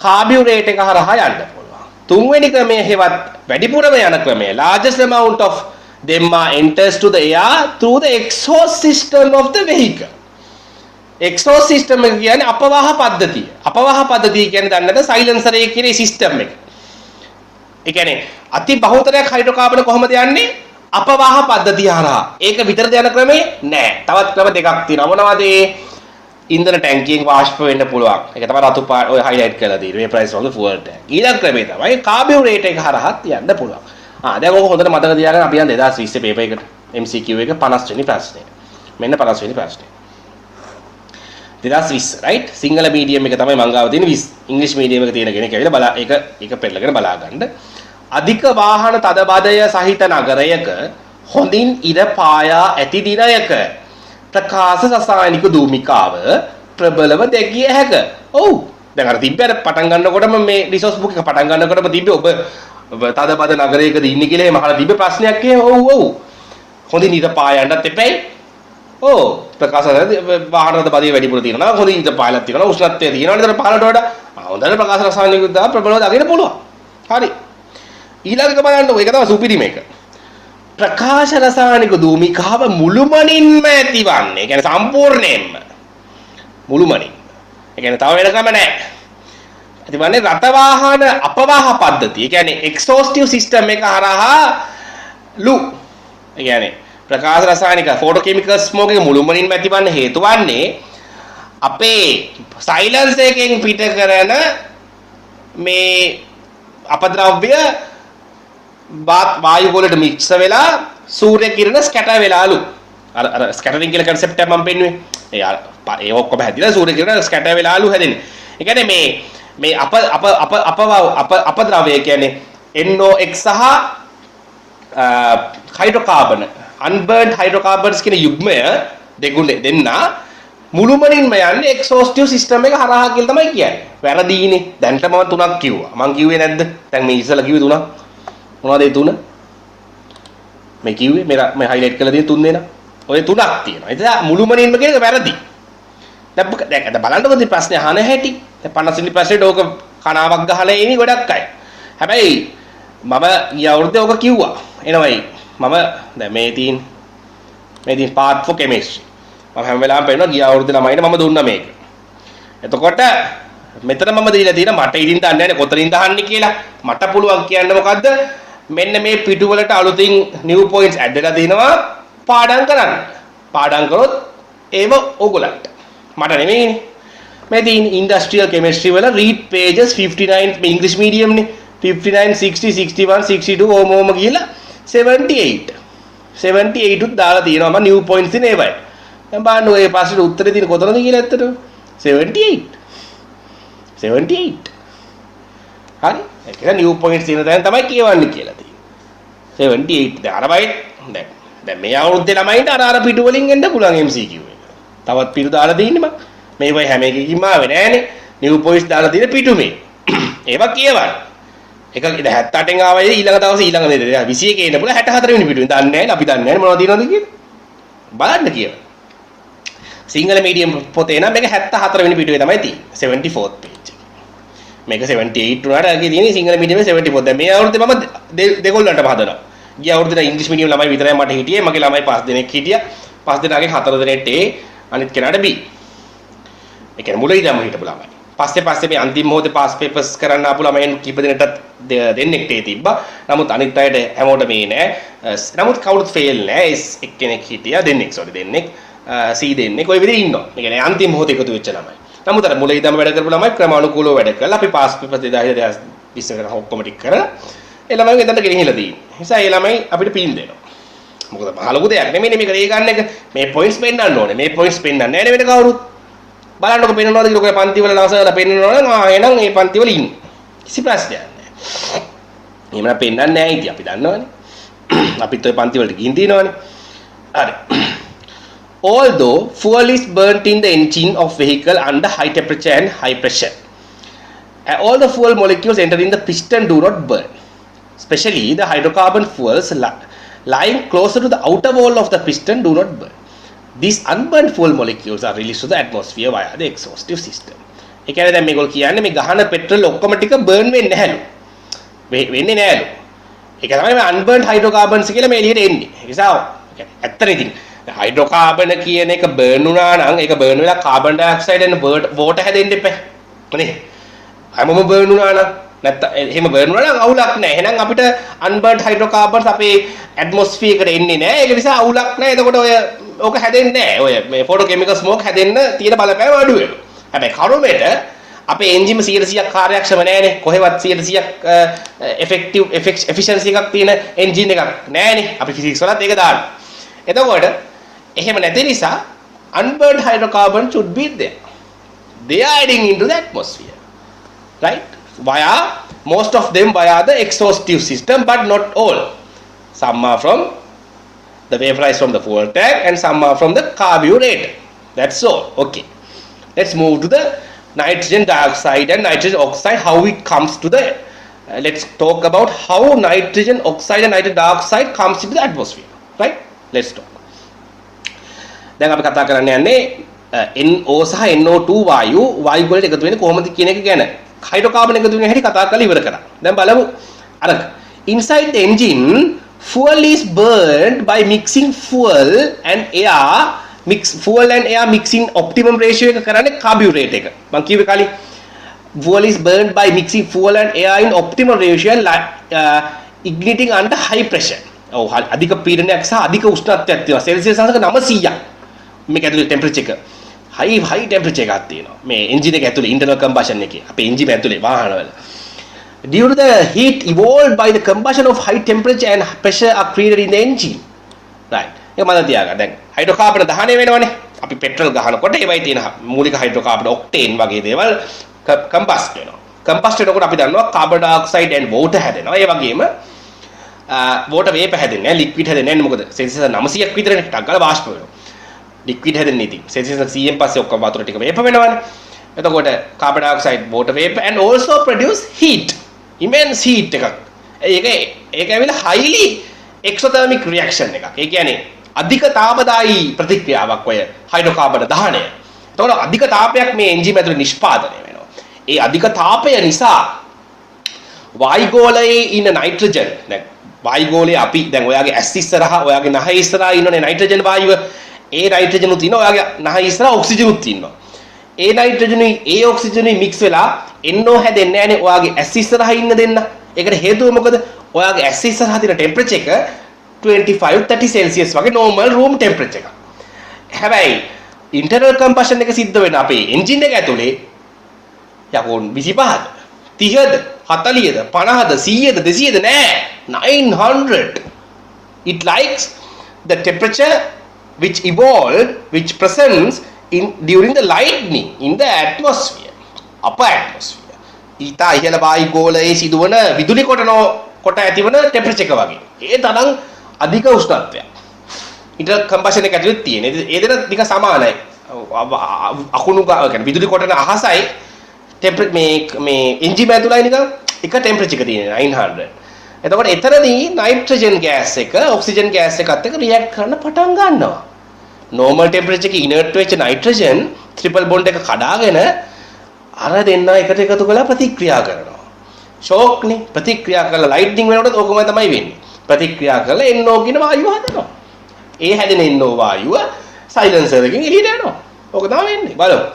කාබියුරේටර් එක හරහා යන්න පුළුවන්. තුන්වෙනි ක්‍රමය හෙවත් වැඩිපුරම යන ක්‍රමය largest amount of them enters to the air through the exhaust system of the vehicle. exhaust system එක කියන්නේ අපවාහ පද්ධතිය. අපවාහ පද්ධතිය කියන්නේ දන්නේ නැත්නම් silencer එක කියන system එක. ඒ කියන්නේ අති බහුතරයක් හයිඩ්‍රෝකාබන කොහොමද යන්නේ? අපවාහ පද්ධතිය හරහා. ඒක විතරද යන ක්‍රමේ නෑ. තවත් ක්‍රම දෙකක් තියෙනවා. මොනවද ඒ? ඉන්ධන ටැංකියෙන් වාෂ්ප වෙන්න පුළුවන්. ඒක තමයි රතු පාට ඔය highlight කරලා තියෙන්නේ. මේ price of the fuel tank. ඊළඟ ක්‍රමේ තමයි carburetor එක හරහාත් යන්න පුළුවන්. දැන් ඔක හොඳට මතක තියාගන්න අපි යන 2020 පේපර් එකට MCQ එක 50 වෙනි ප්‍රශ්නේ. මෙන්න 50 වෙනි ප්‍රශ්නේ. 2020 right? සිංහල මීඩියම් එක තමයි මං ගාව තියෙන 20. ඉංග්‍රීසි මීඩියම් එක තියෙන කෙනෙක් ඇවිල්ලා බලා ඒක පෙරලගෙන බලා ගන්න. අධික වාහන තදබදය සහිත නගරයක හොඳින් ඉර පායා ඇති දිනයක ප්‍රකාශ රසායනික දූමිකාව ප්‍රබලව දැකිය හැක. ඔව්. දැන් අර තිබ්බේ අර පටන් ගන්නකොටම මේ රිසෝස් බුක් එක පටන් ගන්නකොටම තිබ්බේ ඔබ තදබද නගරයකද ඉන්නේ කියලා එහෙම අහලා තිබ්බේ ප්‍රශ්නයක් එහෙම. ඔව්. හොඳින් ඉර පායන්නත් එපැයි. ඔව්. ප්‍රකාශ වාහන තදබදේ වැඩිපුර තියෙනවා. හොඳින් ඉර පායලක් තියෙනවා. උෂ්ණත්වය තියෙනවා. ඒතර පහලට වඩා හොඳට ප්‍රකාශ රසායනික දා ප්‍රබලව දකින්න පුළුවන්. හරි. ඊළඟට බලන්න ඒක තමයි සුපිරිම එක. ප්‍රකාශ රසායනික දූමිකාව මුළුමනින්ම ඇතිවන්නේ. ඒ කියන්නේ සම්පූර්ණයෙන්ම මුළුමනින්. ඒ කියන්නේ තව වෙනකම නැහැ. ඇතිවන්නේ රත වාහන අපවාහ පද්ධතිය. ඒ කියන්නේ එක්සෝස්ටිව් සිස්ටම් එක හරහා ලු. ඒ කියන්නේ ප්‍රකාශ රසායනික ෆෝටෝකෙමිකල් ස්මෝක් එක මුළුමනින්ම ඇතිවන්න හේතු වන්නේ අපේ සයිලන්ස් එකෙන් පිට කරන මේ අපද්‍රව්‍ය වායු ගෝලයට මික්ස් වෙලා සූර්ය කිරණ ස්කැටර් වෙලාලු. අර ස්කැටරින් කියලා කන්සෙප්ට් එක මම පෙන්නුවේ. ඒ ඔක්කොම හැදිලා සූර්ය කිරණ ස්කැටර් වෙලාලු හැදෙන්නේ. ඒ කියන්නේ මේ අපද්‍රව්‍ය කියන්නේ NOx සහ හයිඩ්‍රෝකාබන් අන්බර්න්ඩ් හයිඩ්‍රෝකාබන්ස් කියන යුග්මය දෙන්න මුළුමනින්ම යන්නේ එක්සෝස්ටිව් සිස්ටම් එක හරහා කියලා තමයි කියන්නේ. වැරදීනේ. දැන්ට මම තුනක් කිව්වා. මං කිව්වේ නැද්ද? දැන් මේ ඉස්සලා කිව්වේ තුනක්. මොනවද ඒ තුන? මේ කිව්වේ මේ හයිලයිට් කරලා තියෙන තුන් දෙනා. ඔය තුනක් තියෙනවා. ඒක මුළුමනින්ම කියන එක වැරදි. දැන් බලන්නකො මේ ප්‍රශ්නේ අහන හැටි. දැන් 50 වෙනි ප්‍රශ්නේට ඕක කනාවක් ගහලා එන්නේ ගොඩක් අය. හැබැයි මම ගිය අවුරුද්දේ ඕක කිව්වා. එනවයි මම දැන් මේ තියෙන part for chemistry. මම හැම වෙලාවෙම පෙන්නනවා ගිය අවුරුද්දේ ළමයින්ට මම දුන්නා මේක. එතකොට මෙතන මම දීලා තියෙන මට ඉදින් දන්නේ නැහැ කොතනින්ද අහන්නේ කියලා. මට පුළුවන් කියන්න මොකද්ද? මෙන්න මේ පිටු වලට අලුතින් new points add වෙලා තිනවා පාඩම් කරන්න. පාඩම් කරොත් ඒව ඕගොල්ලන්ට. මට නෙමෙයිනේ. මේ තියෙන industrial chemistry වල read pages 59 මේ English medium නේ 59 60 61 62 ඕම කියලා 78 උත් දාලා තියෙනවා මම new points ඉන්නේ ඒවයි. දැන් බලන්න ඔය ප්‍රශ්නෙට උත්තරේ තියෙන කොතනද කියලා ඇත්තටම 78 හරි ඒක new points තියෙන තැන තමයි කියවන්නේ කියලා තියෙන්නේ 78 දැන් අරබයි දැන් මේ අවුරුද්දේ ළමයින්ට අර පිටු වලින් එන්න පුළුවන් MCQ එක තවත් පිටු දාලා දෙන්නේ මම මේ වයි හැම එකකින්ම ආවේ නෑනේ new points දාලා තියෙන පිටු මේ ඒවා කියවන්න එක 78න් ආවයි ඊළඟ දවසේ ඊළඟ නේද 21 එන්න පුළුවන් 64 වෙනි පිටුවෙන් දන්නේ නැහැ අපි දන්නේ නැහැ මොනවද තියෙනවද කියලා බලන්න කියලා සිංහල මීඩියම් පොතේ නම් මේක 74 වෙනි පිටුවේ තමයි තියෙන්නේ 74th page මේක 78 උනාට අගේ තියෙන්නේ සිංහල මීඩියමේ 74 දැන් මේ අවුරුද්දේ මම දෙකොල්ලන්ටම හදනවා ගිය අවුරුද්දේ ඉංග්‍රීසි මීඩියම් ළමයි විතරයි මට හිටියේ මගේ ළමයි 5 දෙනෙක් හිටියා 5 දෙනාගෙන් 4 දෙනෙක්ට A අනිත් කෙනාට B ඒ කියන්නේ මුල ඉඳන්ම හිටපු ළමයි පස්සේ මේ අන්තිම මොහොතේ පාස් පේපර්ස් කරන්න ආපු ළමයින් කීප දෙනෙක්ටත් දෙන්නෙක්ට ඒ තිබ්බා. නමුත් අනිත් අයට හැමෝටම මේ නෑ. නමුත් කවුරුත් ෆේල් නෑ. එක්කෙනෙක් හිටියා දෙන්නෙක් C දෙන්නෙක් ඔය විදිහට ඉන්නවා. ඒ කියන්නේ අන්තිම මොහොතේ එකතු වෙච්ච ළමයි. නමුත් අර මුල ඉඳන්ම වැඩ කරපු ළමයි ක්‍රමානුකූලව වැඩ කරලා අපි පාස් පේපර්ස් 2020 කරන ඔක්කොම ටික කරලා ඒ ළමයි එතනට ගෙනහිලා තියෙන්නේ. ඒ නිසා ඒ ළමයි අපිට පින් දෙනවා. මොකද මහ ලොකු දෙයක් නෙමෙයි මේක රේ ගන්න එක. මේ පොයින්ට්ස් පෙන්නන්න ඕනේ. මේ පොයින්ට්ස් පෙන්නන්නේ නෑ නේ වෙන කවුරුත්. බලන්නකො පෙන්නනවාද කියලා ඔය පන්ති වල ළමසලා පෙන්නනවා නම් එහෙනම් මේ පන්ති වල ඉන්නේ. කිසි ප්‍රශ්නයක් නෑ. එහෙම නම් පෙන්නන්නේ නෑ ඉතින් අපි දන්නවනේ. අපිත් ඔය පන්ති වලට ගිහින් තිනවනේ. හරි. Although fuel is burnt in the engine of vehicle under high temperature and high pressure, all the fuel molecules entering the piston do not burn. Especially the hydrocarbon fuels lying closer to the outer wall of the piston do not burn. These unburned fuel molecules are released to the atmosphere via the exhaustive system. ඒ කියන්නේ දැන් මේගොල්ලෝ කියන්නේ මේ ගහන petrol ඔක්කොම ටික burn වෙන්නේ නැහැලු. වෙන්නේ නැහැලු. ඒක තමයි මේ unburned hydrocarbons කියලා මේ එළියට එන්නේ. ඒ නිසා ඇත්තට ඉතින් හයිඩ්‍රෝකාබන් කියන එක බර්න් වුණා නම් ඒක බර්න් වෙලා කාබන් ඩයොක්සයිඩ් and වෝටර් හැදෙන්න එපා. නේ? හැමෝම බර්න් වුණා නම් නැත්නම් එහෙම බර්න් වුණා නම් අවුලක් නැහැ. එහෙනම් අපිට unburned hydrocarbons අපේ ඇට්මොස්ෆියර් එකට එන්නේ නැහැ. ඒක නිසා අවුලක් නැහැ. එතකොට ඔය ඕක හැදෙන්නේ නැහැ. ඔය මේ ෆොටෝකෙමිකල් ස්මෝක් හැදෙන්න තියෙන බලපෑම අඩු වෙනවා. හැබැයි කරුමෙට අපේ එන්ජිම 100%ක් කාර්යක්ෂම නැහැනේ. කොහෙවත් 100%ක් effective efficiency එකක් තියෙන එන්ජින් එකක් නැහැනේ. අපි ෆිසික්ස් වලත් ඒක දානවා. එතකොට එහෙම නැති නිසා unburned hydrocarbon should be there. They are adding into the atmosphere. Right? Most of them via the exhaustive system, but not all. Some are from the vaporized from the fuel tank and some are from the carburetor. That's all. Okay. Let's move to the nitrogen dioxide and nitrogen oxide, how it comes to the let's talk about how nitrogen oxide and nitrogen dioxide comes into the atmosphere. Right? Let's talk. දැන් අපි කතා කරන්න යන්නේ NO සහ NO2 වායු වලට එකතු වෙන්නේ කොහොමද කියන එක ගැන. හයිඩ්‍රෝකාබන් එකතු වෙන හැටි කතා කරලා ඉවර කරා. දැන් බලමු අර inside the engine fuel is burned by mixing fuel and air mixing optimum ratio එක කරන්නේ carburetor එක. මම කිව්වේ කලින් fuel is burned by mixing fuel and air in optimal ratio and igniting under high pressure. ඔව් අධික පීඩනයක් සහ අධික උෂ්ණත්වයක් තියෙනවා. සෙල්සියස් අංශක 900ක් මේක ඇතුලේ ටෙම්පරේචර් එක. high temperature එකක් තියෙනවා. මේ එන්ජින් එක ඇතුලේ internal combustion එකේ. අපේ එන්ජින් ඇතුලේ වාහනවල. Due to the heat evolved by the combustion of high temperature and pressure are created in the engine. Right. ඒක මම තියාගන්න. දැන් හයිඩ්‍රෝකාබන් දහනය වෙනවනේ. අපි පෙට්‍රල් ගහනකොට ඒවයි තියෙන මූලික හයිඩ්‍රෝකාබන් ඔක්ටේන් වගේ දේවල් කම්බස්ට් වෙනවා. කම්බස්ට් වෙනකොට අපි දන්නවා කාබන් ඩයොක්සයිඩ් and water හැදෙනවා. ඒ වගේම water vapor හැදෙන්නේ නැහැ, liquid හැදෙන්නේ නැහැ. මොකද සෙල්සියස් 900ක් විතරනේ ටක් ගාලා වාෂ්ප වෙනවා. liquid හැදෙන්නේ ඉතින් සෙල්සියස් 100න් පස්සේ ඔක්කොම වතුර ටික වේපර් වෙනවනේ. එතකොට carbon dioxide water vapor and also produce heat, immense heat එකක්. ඒක ඇවිල්ලා highly exothermic reaction එකක්. ඒ කියන්නේ අධික තාපදායී ප්‍රතික්‍රියාවක් ඔය හයිඩ්‍රෝකාබන් දහනය. එතකොට අධික තාපයක් මේ එන්ජිම ඇතුලේ නිෂ්පාදනය වෙනවා. ඒ අධික තාපය නිසා වායුගෝලයේ ඉන්න නයිට්‍රජන්, දැන් වායුගෝලයේ අපි දැන් ඔයාගේ ඇස් ඉස්සරහා ඔයාගේ නහය ඉස්සරහා ඉන්නනේ නයිට්‍රජන් වායුව. ඒ නයිට්‍රජන් උත් ඉන්නවා, ඔයාගේ නහය ඉස්සරහා ඔක්සිජන් උත් ඉන්නවා. ඒ නයිට්‍රජනුයි ඒ ඔක්සිජනුයි මික්ස් වෙලා NO හැදෙන්නේ නැහනේ ඔයාගේ ඇස් ඉස්සරහා ඉන්න දෙන්න. ඒකට හේතුව මොකද? ඔයාගේ ඇස් ඉස්සරහා තියෙන ටෙම්පරේචර් එක 25-30 සෙල්සියස් වගේ normal room temperature එකක්. හැබැයි internal combustion එක සිද්ධ වෙන අපේ එන්ජින් එක ඇතුලේ යකෝන් 25ද 30ද 40ද 50ද 100ද 200ද නෑ 900. It likes the temperature which evolved, which presents during the lightning in the atmosphere, upper atmosphere. ඊතා ඉහළ වායුගෝලයේ සිදුවන විදුලි කොට ඇතිවන ටෙම්පරේචර් එක වගේ. ඒ තරම් අධික උෂ්ණත්වයක් ඉන්ටර් කම්බෂන් එක ඇතුලේ තියෙන. ඒ දෙක නික සමානයි. අකුණු කියන්නේ විදුලි කොටන අහසයි මේ එන්ජිම ඇතුලයි නිකන් එක ටෙම්පරේචර් එක තියෙන 900. එතකොට එතරදී නයිට්‍රජන් ගෑස් එක ඔක්සිජන් ගෑස් එකත් එක්ක රියැක්ට් කරන්න පටන් ගන්නවා. normal temperature එකේ ඉනර්ට් වෙච්ච නයිට්‍රජන් ට්‍රිපල් බොන්ඩ් එක කඩාගෙන අර දෙන්න එකට එකතු කරලා ප්‍රතික්‍රියා කරනවා. ෂෝක් නේ ප්‍රතික්‍රියා කරලා ලයිට්නින් වෙනකොට ඕකම තමයි වෙන්නේ. ප්‍රතික්‍රියා කරලා NO කියන වායුව හදනවා. ඒ හැදෙන NO වායුව සයිලන්සර් එකකින් එළියට යනවා. ඕක තමයි වෙන්නේ. බලමු.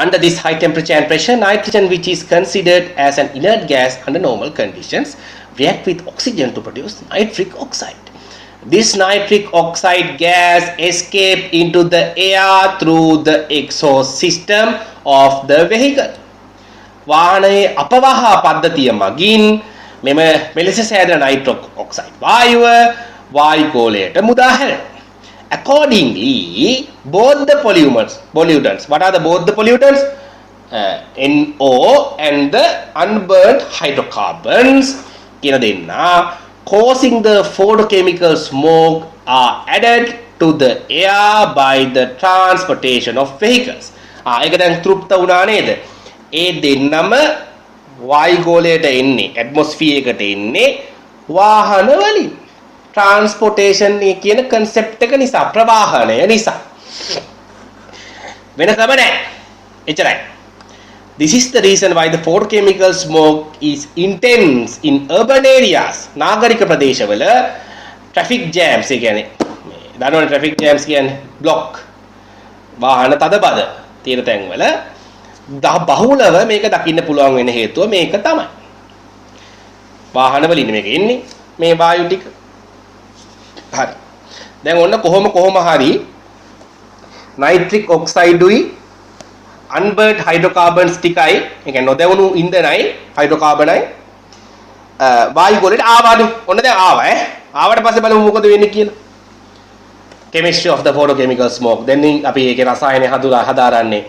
Under this high temperature and pressure, nitrogen, which is considered as an inert gas under normal conditions, react with oxygen to produce nitric oxide. This nitric oxide gas escapes into the air through the exhaust system of the vehicle. වාහනයේ අපවාහ පද්ධතිය මගින් මෙම මෙලෙස සෑදෙන nitric oxide වායුව වායුගෝලයට මුදා හැරෙනවා. Accordingly, both the pollutants. What are both the pollutants? NO and the unburnt hydrocarbons කියන දෙන්නා causing the photochemical smoke are added to the air by the transportation of vehicles. ඒක දැන් තෘප්ත වුණා නේද? ඒ දෙන්නම වායුගෝලයට එන්නේ, ඇට්මොස්ෆියර් එකට එන්නේ වාහන වලින්. transportation කියන concept එක නිසා, ප්‍රවාහනය නිසා. වෙන ක්‍රම නැහැ. එච්චරයි. This is the reason why the photochemical smoke is intense in urban areas. නාගරික ප්‍රදේශවල traffic jams ඒ කියන්නේ දන්නවනේ traffic jams කියන්නේ block වාහන තදබද තියෙන තැන්වල බහුලව මේක දකින්න පුළුවන් වෙන හේතුව මේක තමයි. වාහන වලින් මේක එන්නේ මේ වායු ටික. හරි. දැන් ඔන්න කොහොම හරි nitric oxide උයි unburnt hydrocarbons ටිකයි, ඒ කියන්නේ නොදැවුණු ඉන්ධනයි හයිඩ්‍රෝකාබනයි වායුගෝලයට ආවද? ඔන්න දැන් ආවා ඈ. ආවට පස්සේ බලමු මොකද වෙන්නේ කියලා. chemistry of the photochemical smoke. then අපි ඒකේ රසායනය හදාරන්නේ.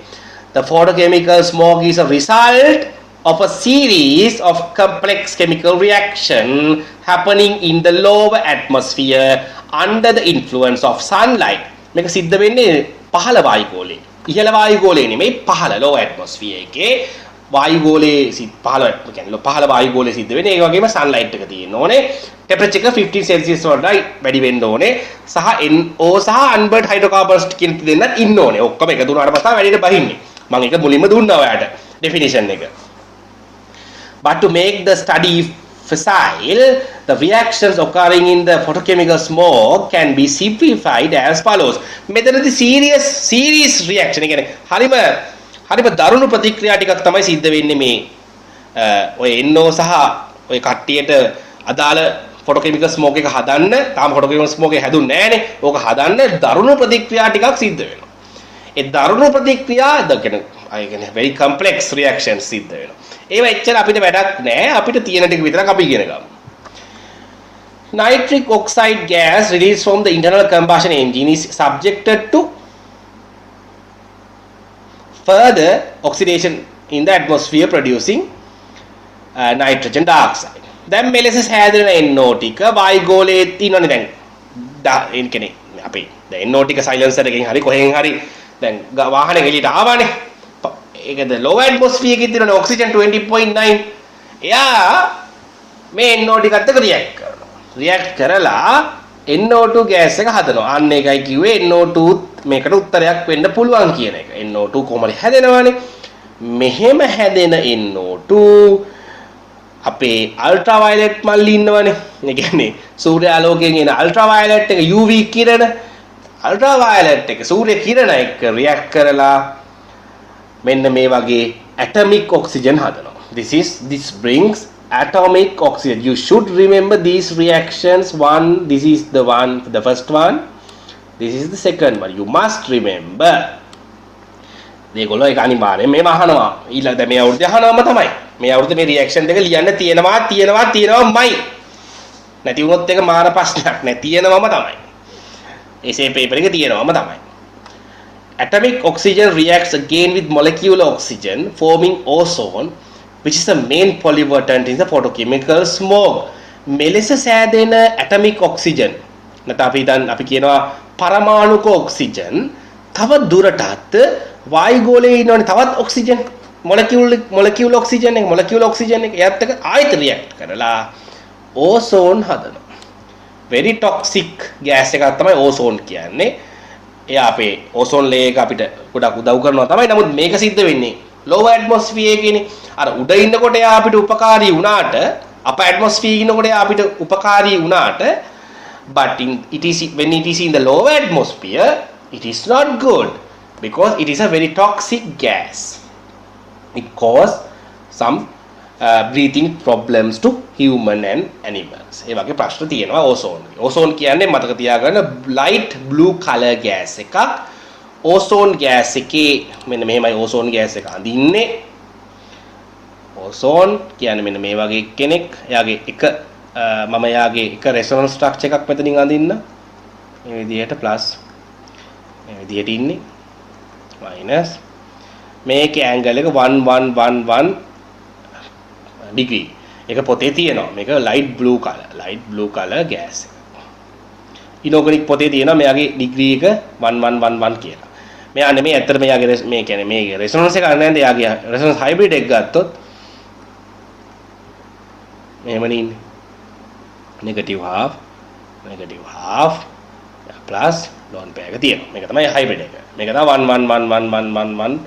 The photochemical smoke is a result of a series of complex chemical reaction happening in the lower atmosphere under the influence of sunlight. මේක සිද්ධ වෙන්නේ පහළ වායුගෝලයේ. ඉහළ වායුගෝලයේ නෙමෙයි පහළ low atmosphere එකේ වායුගෝලයේ පහළ කියන්නේ පහළ වායුගෝලයේ සිද්ධ වෙන්නේ. ඒ වගේම sunlight එක තියෙන්න ඕනේ. temperature එක 15 celsius වලටයි වැඩි වෙන්න ඕනේ. සහ NO සහ unburnt hydrocarbons කියන දෙන්නත් ඉන්න ඕනේ. ඔක්කොම එකතු වුණාට පස්සේ වැඩිට බහින්නේ. මම ඒක මුලින්ම දුන්නා ඔයාලට definition එක. But to make the study facile, the reactions occurring in the photochemical smoke can be simplified as follows. මෙතනදී series reaction කියන්නේ හරිම දරුණු ප්‍රතික්‍රියා ටිකක් තමයි සිද්ධ වෙන්නේ මේ ඔය NO සහ ඔය කට්ටියට අදාළ ෆොටෝකෙමිකල් ස්මෝක් එක හදන්න තාම ෆොටෝකෙමිකල් ස්මෝක් එක හැදුන්නේ නැහනේ. ඕක හදන්න දරුණු ප්‍රතික්‍රියා ටිකක් සිද්ධ වෙනවා. ඒ දරුණු ප්‍රතික්‍රියා අය කියන්නේ very complex reactions සිද්ධ වෙනවා. ඒව එච්චර අපිට වැඩක් නැහැ. අපිට තියෙන ටික විතරක් අපි ඉගෙන ගමු. Nitric oxide gas released from the internal combustion engine is subjected to further oxidation in the atmosphere producing nitrogen dioxide. දැන් මෙලෙස හැදෙන NO ටික වායුගෝලයේ තියෙනවනේ දැන් ඒ කියන්නේ අපි දැන් NO ටික සයිලන්සර් එකකින් හරි කොහෙන් හරි දැන් වාහනේ එළියට ආවනේ. ඒකද low atmosphere එකේ තියෙන oxygen 20.9 එයා මේ NO ටිකත් එක්ක react කරනවා. react කරලා NO2 gas එක හදනවා. අන්න ඒකයි කිව්වේ NO2 මේකට උත්තරයක් වෙන්න පුළුවන් කියන එක. NO2 කොහොමද හැදෙනවනේ? මෙහෙම හැදෙන NO2 අපේ අල්ට්‍රාවයලට් මල්ලි ඉන්නවනේ. ඒ කියන්නේ සූර්යාලෝකයෙන් එන අල්ට්‍රාවයලට් එක UV කිරණ අල්ට්‍රාවයලට් එක සූර්ය කිරණ එක්ක රියැක්ට් කරලා මෙන්න මේ වගේ atomic oxygen හදනවා. This brings atomic oxygen. You should remember these reactions. This is the first one. This is the second one. You must remember. මේගොල්ලෝ ඒක අනිවාර්යෙන් මේව අහනවා. ඊළඟ දැන් මේ අවුරුද්දේ අහනවම තමයි. මේ අවුරුද්දේ මේ රියැක්ෂන් දෙක ලියන්න තියෙනවාමයි. නැති වුණොත් ඒක මාර ප්‍රශ්නයක් නෑ. තියෙනවම තමයි. essay paper එකේ තියෙනවම තමයි. Atomic oxygen reacts again with molecular oxygen forming ozone, which is the main polyvoltant in the photochemical smoke. මෙලෙස සෑදෙන atomic oxygen නැත්නම් අපි කියනවා පරමාණුක oxygen තව දුරටත් වායුගෝලයේ ඉන්නවනේ තවත් oxygen molecule oxygen එක එයත් එක්ක ආයෙත් react කරලා ozone හදනවා. very toxic gas එකක් තමයි ozone කියන්නේ. එයා අපේ ozone layer එක අපිට ගොඩක් උදව් කරනවා තමයි. නමුත් මේක සිද්ධ වෙන්නේ low atmosphere එකේනේ. අර උඩ ඉන්නකොට එයා අපිට උපකාරී වුණාට upper atmosphere ඉන්නකොට එයා අපිට උපකාරී වුණාට but when it is in the lower atmosphere it is not good because it is a very toxic gas. It cause some breathing problems to human and animals. ඒ වගේ ප්‍රශ්න තියෙනවා ozone. ozone කියන්නේ මතක තියාගන්න light blue color gas එකක්. ozone gas එකේ මෙන්න මෙහෙමයි ozone gas එක අඳින්නේ. ozone කියන්නේ මෙන්න මේ වගේ කෙනෙක්. එයාගේ එක මම එයාගේ එක resonance structure එකක් මෙතනින් අඳින්න. මේ විදිහට plus මේ විදිහට ඉන්නේ minus මේකේ angle එක 1111 degree. ඒක පොතේ තියෙනවා. මේක light blue color gas එක. inorganic පොතේ තියෙනවා මෙයාගේ degree එක 1111 කියලා. මෙයා නෙමෙයි ඇත්තට මෙයාගේ මේ කියන්නේ මේකේ resonance එක අරන් යන්නේ එයාගේ resonance hybrid එක ගත්තොත් මෙහෙමනේ ඉන්නේ. negative half plus lone pair එක තියෙනවා. මේක තමයි hybrid එක. මේක තමයි 111111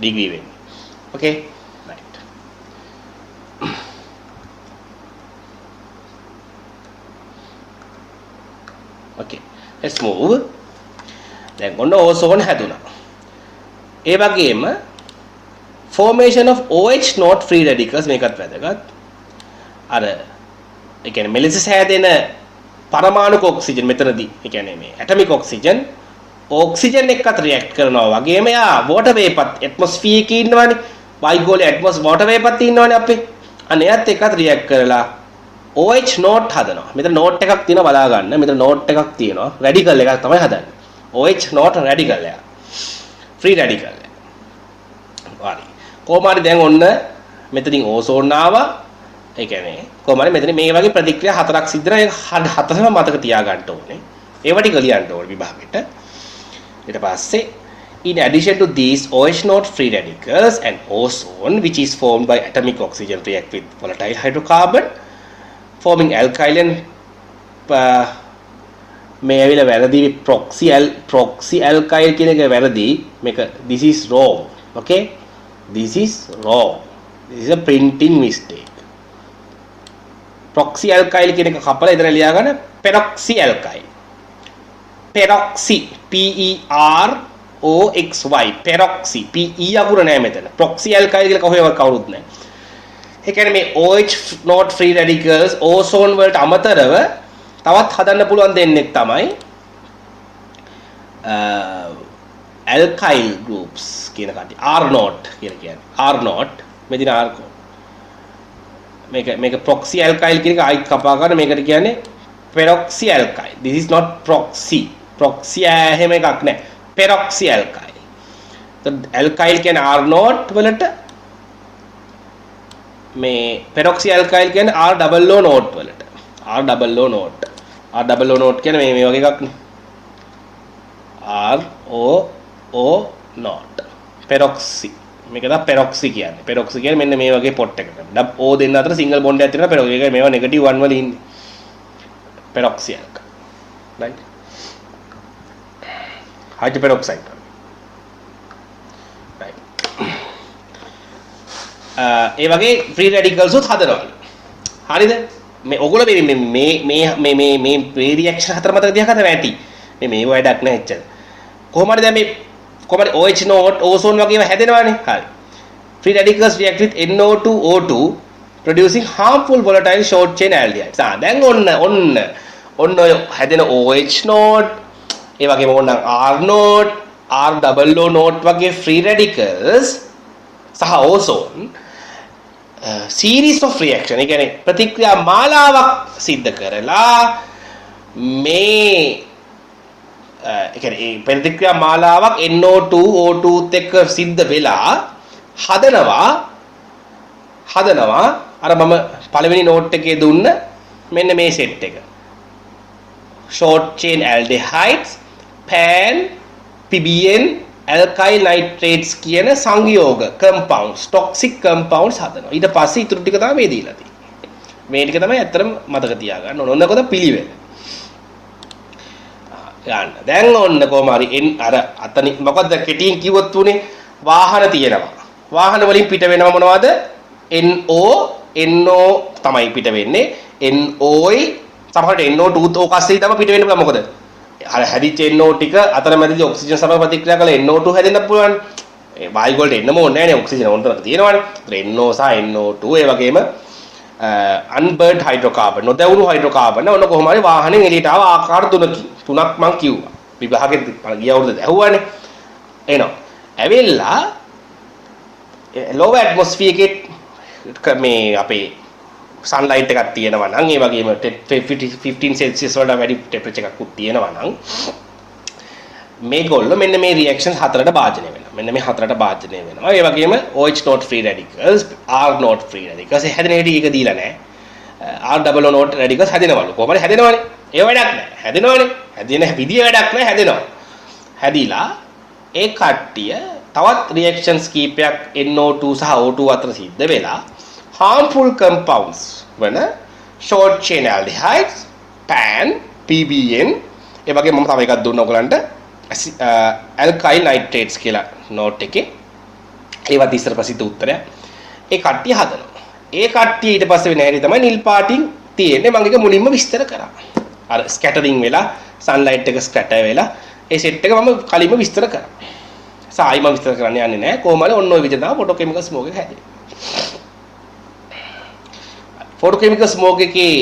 degree වෙන්නේ. okay right. okay let's move. දැන් ඔන්න ozone හැදුනා. ඒ වගේම formation of OH not free radicals මේකත් වැදගත්. අර ඒ කියන්නේ මෙලෙස හැදෙන පරමාණුක ඔක්සිජන් මෙතනදී ඒ කියන්නේ මේ ඇටොමික් ඔක්සිජන් එක්කත් රියැක්ට් කරනවා වගේම යා වෝටර් වේපත් ඇට්මොස්ෆියර් එකේ ඉන්නවනේ වායුගෝලයේ වෝටර් වේපත් ඉන්නවනේ අපේ අන්න එයත් එක්කත් රියැක්ට් කරලා OH නෝට් හදනවා. මෙතන නෝට් එකක් තියෙනවා බලා ගන්න. මෙතන නෝට් එකක් තියෙනවා. රැඩිකල් එකක් තමයි හදන්නේ. OH නෝට් රැඩිකල් එක. ෆ්‍රී රැඩිකල් එක. හරි. කොහොම හරි දැන් ඔන්න මෙතනින් ඕසෝන් ආවා. ඒ කියන්නේ කොහොම හරි මෙතන මේ වගේ ප්‍රතික්‍රියා හතරක් සිද්ධ වෙනවා. ඒක හතරම මතක තියාගන්න ඕනේ. ඒව ටික ලියන්න ඕනේ විභාගෙට. ඊට පස්සේ in addition to these OH not free radicals and ozone which is formed by atomic oxygen react with volatile hydrocarbon forming alkyl and මේ ඇවිල්ලා වැරදි proxy alkyl කියන එක වැරදි මේක this is wrong okay this is a printing mistake proxy alkyl කියන එක කපලා ඉතන ලියා ගන්න peroxy alkyl peroxy peroxy pe අකුර නෑ මෙතන proxy alkyl කියලා කොහෙවත් කවුරුත් නෑ ඒ කියන්නේ මේ OH not free radicals ozone වලට අමතරව තවත් හදන්න පුළුවන් දෙන්නෙක් තමයි alkyl groups කියන කටි R not කියලා කියන්නේ R not මෙදින R මේක proxy alkyl කියන එක ආයිත් කපා ගන්න මේකට කියන්නේ peroxy alkyl. This is not proxy එහෙම එකක් නෑ peroxy alkyl. alkyl කියන්නේ R not වලට මේ peroxy alkyl කියන්නේ R double O not වලට R double O not කියන්නේ මේ වගේ එකක් නේ R O not peroxy මේක තමයි peroxy කියන්නේ මෙන්න මේ වගේ පොට් එකකට O දෙන්න අතර සිංගල් බොන්ඩ් එකක් තියෙනවා peroxy එක මේවා නෙගටිව් 1 වල ඉන්නේ peroxy alkyl right hydroperoxide right ඒ වගේ free radicals උත් හදනවා හරිද මේ ඔයගොල්ලෝ මේ රියැක්ෂන් හතර මතක තියාගන්න ඇති මේ වැඩක් නැහැ එච්චර කොහොමද දැන් මේ කොහොමද OH not ozone වගේ ඒවා හැදෙනවානේ හරි free radicals react with NO2O2 producing harmful volatile short chain aldehydes දැන් ඔන්න ඔය හැදෙන OH not ඒ වගේම ඕන R not R double O not වගේ free radicals සහ ozone series of reaction ඒ කියන්නේ ප්‍රතික්‍රියා මාලාවක් සිද්ධ කරලා මේ ඒ කියන්නේ ප්‍රතික්‍රියා මාලාවක් NO2O2 එක්ක සිද්ධ වෙලා හදනවා අර මම පළවෙනි නෝට් එකේ දුන්න මෙන්න මේ සෙට් එක short chain aldehydes pan PBN alkyl nitrates කියන සංයෝග compounds toxic compounds හදනවා ඊට පස්සේ ඊටු ටික තමයි මේ දීලා තියෙන්නේ මේ ටික තමයි ඇත්තටම මතක තියාගන්න ඕන ඔන්නකොද පිළිවෙල ගන්න දැන් ඔන්න කොහම හරි අර අතනින් මොකද්ද කෙටියෙන් කිව්වොත් උනේ වාහන තියෙනවා වාහන වලින් පිට වෙනව මොනවද NO තමයි පිට වෙන්නේ NOයි සමහරට NO2 ඕකස්සේ තමයි පිට වෙන්න පුළුවන් මොකද අර හැදිච්ච NO ටික අතරමැදදී ඔක්සිජන් සමග ප්‍රතික්‍රියා කරලා NO2 හැදෙන්න පුළුවන් ඒ වායු වලට එන්නම ඕනේ නැහැ නේ ඔක්සිජන් ඕනතරම් තියෙනවානේ ඒතර NO සහ NO2 ඒ වගේම unburned hydrocarbon නොදැවුණු හයිඩ්‍රෝකාබන් ඔන්න කොහොම හරි වාහනේ එළියට ආව ආකාර තුනක් මම කිව්වා විභාගෙත් ගිය අවුරුද්ද ඇහුවානේ එනවා ඇවිල්ලා low atmosphere එකේ මේ අපේ sunlight එකක් තියෙනවා නම් ඒ වගේම 15 celsius වලට වැඩි temperature එකක් උත් තියෙනවා නම් මේගොල්ලෝ මෙන්න මේ reactions හතරට භාජනය වෙනවා මෙන්න මේ හතරට භාජනය වෙනවා ඒ වගේම OH not free radicals R not free radicals හැදෙන හැටි ඒක දීලා නැහැ R double O not radicals හැදෙනවලු කොහොමද හැදෙනවනේ ඒ වැඩක් නැහැ හැදෙනවනේ හැදෙන විදිය වැඩක් නැහැ හැදෙනවා හැදිලා ඒ කට්ටිය තවත් reactions කීපයක් NO2 සහ O2 අතර සිද්ධ වෙලා harmful compounds වන short chain aldehydes pan PBN ඒ වගේ මම තව එකක් දුන්නා ඔයගලන්ට alkyl nitrates කියලා note එකේ ඒවත් ඉස්සර ප්‍රසිද්ධ උත්තරය ඒ කට්ටිය හදනවා ඒ කට්ටිය ඊට පස්සේ වෙන හැටි තමයි නිල් පාටින් තියෙන්නේ මම ඒක මුලින්ම විස්තර කරා අර ස්කැටරින් වෙලා sunlight එක ස්කැටර් වෙලා ඒ සෙට් එක මම කලින්ම විස්තර කරා සායි මම විස්තර කරන්න යන්නේ නැහැ කොහොම හරි ඔන්න ඔය විදිහට තමයි photochemical smoke එක හැදෙන්නේ photochemical smoke එකේ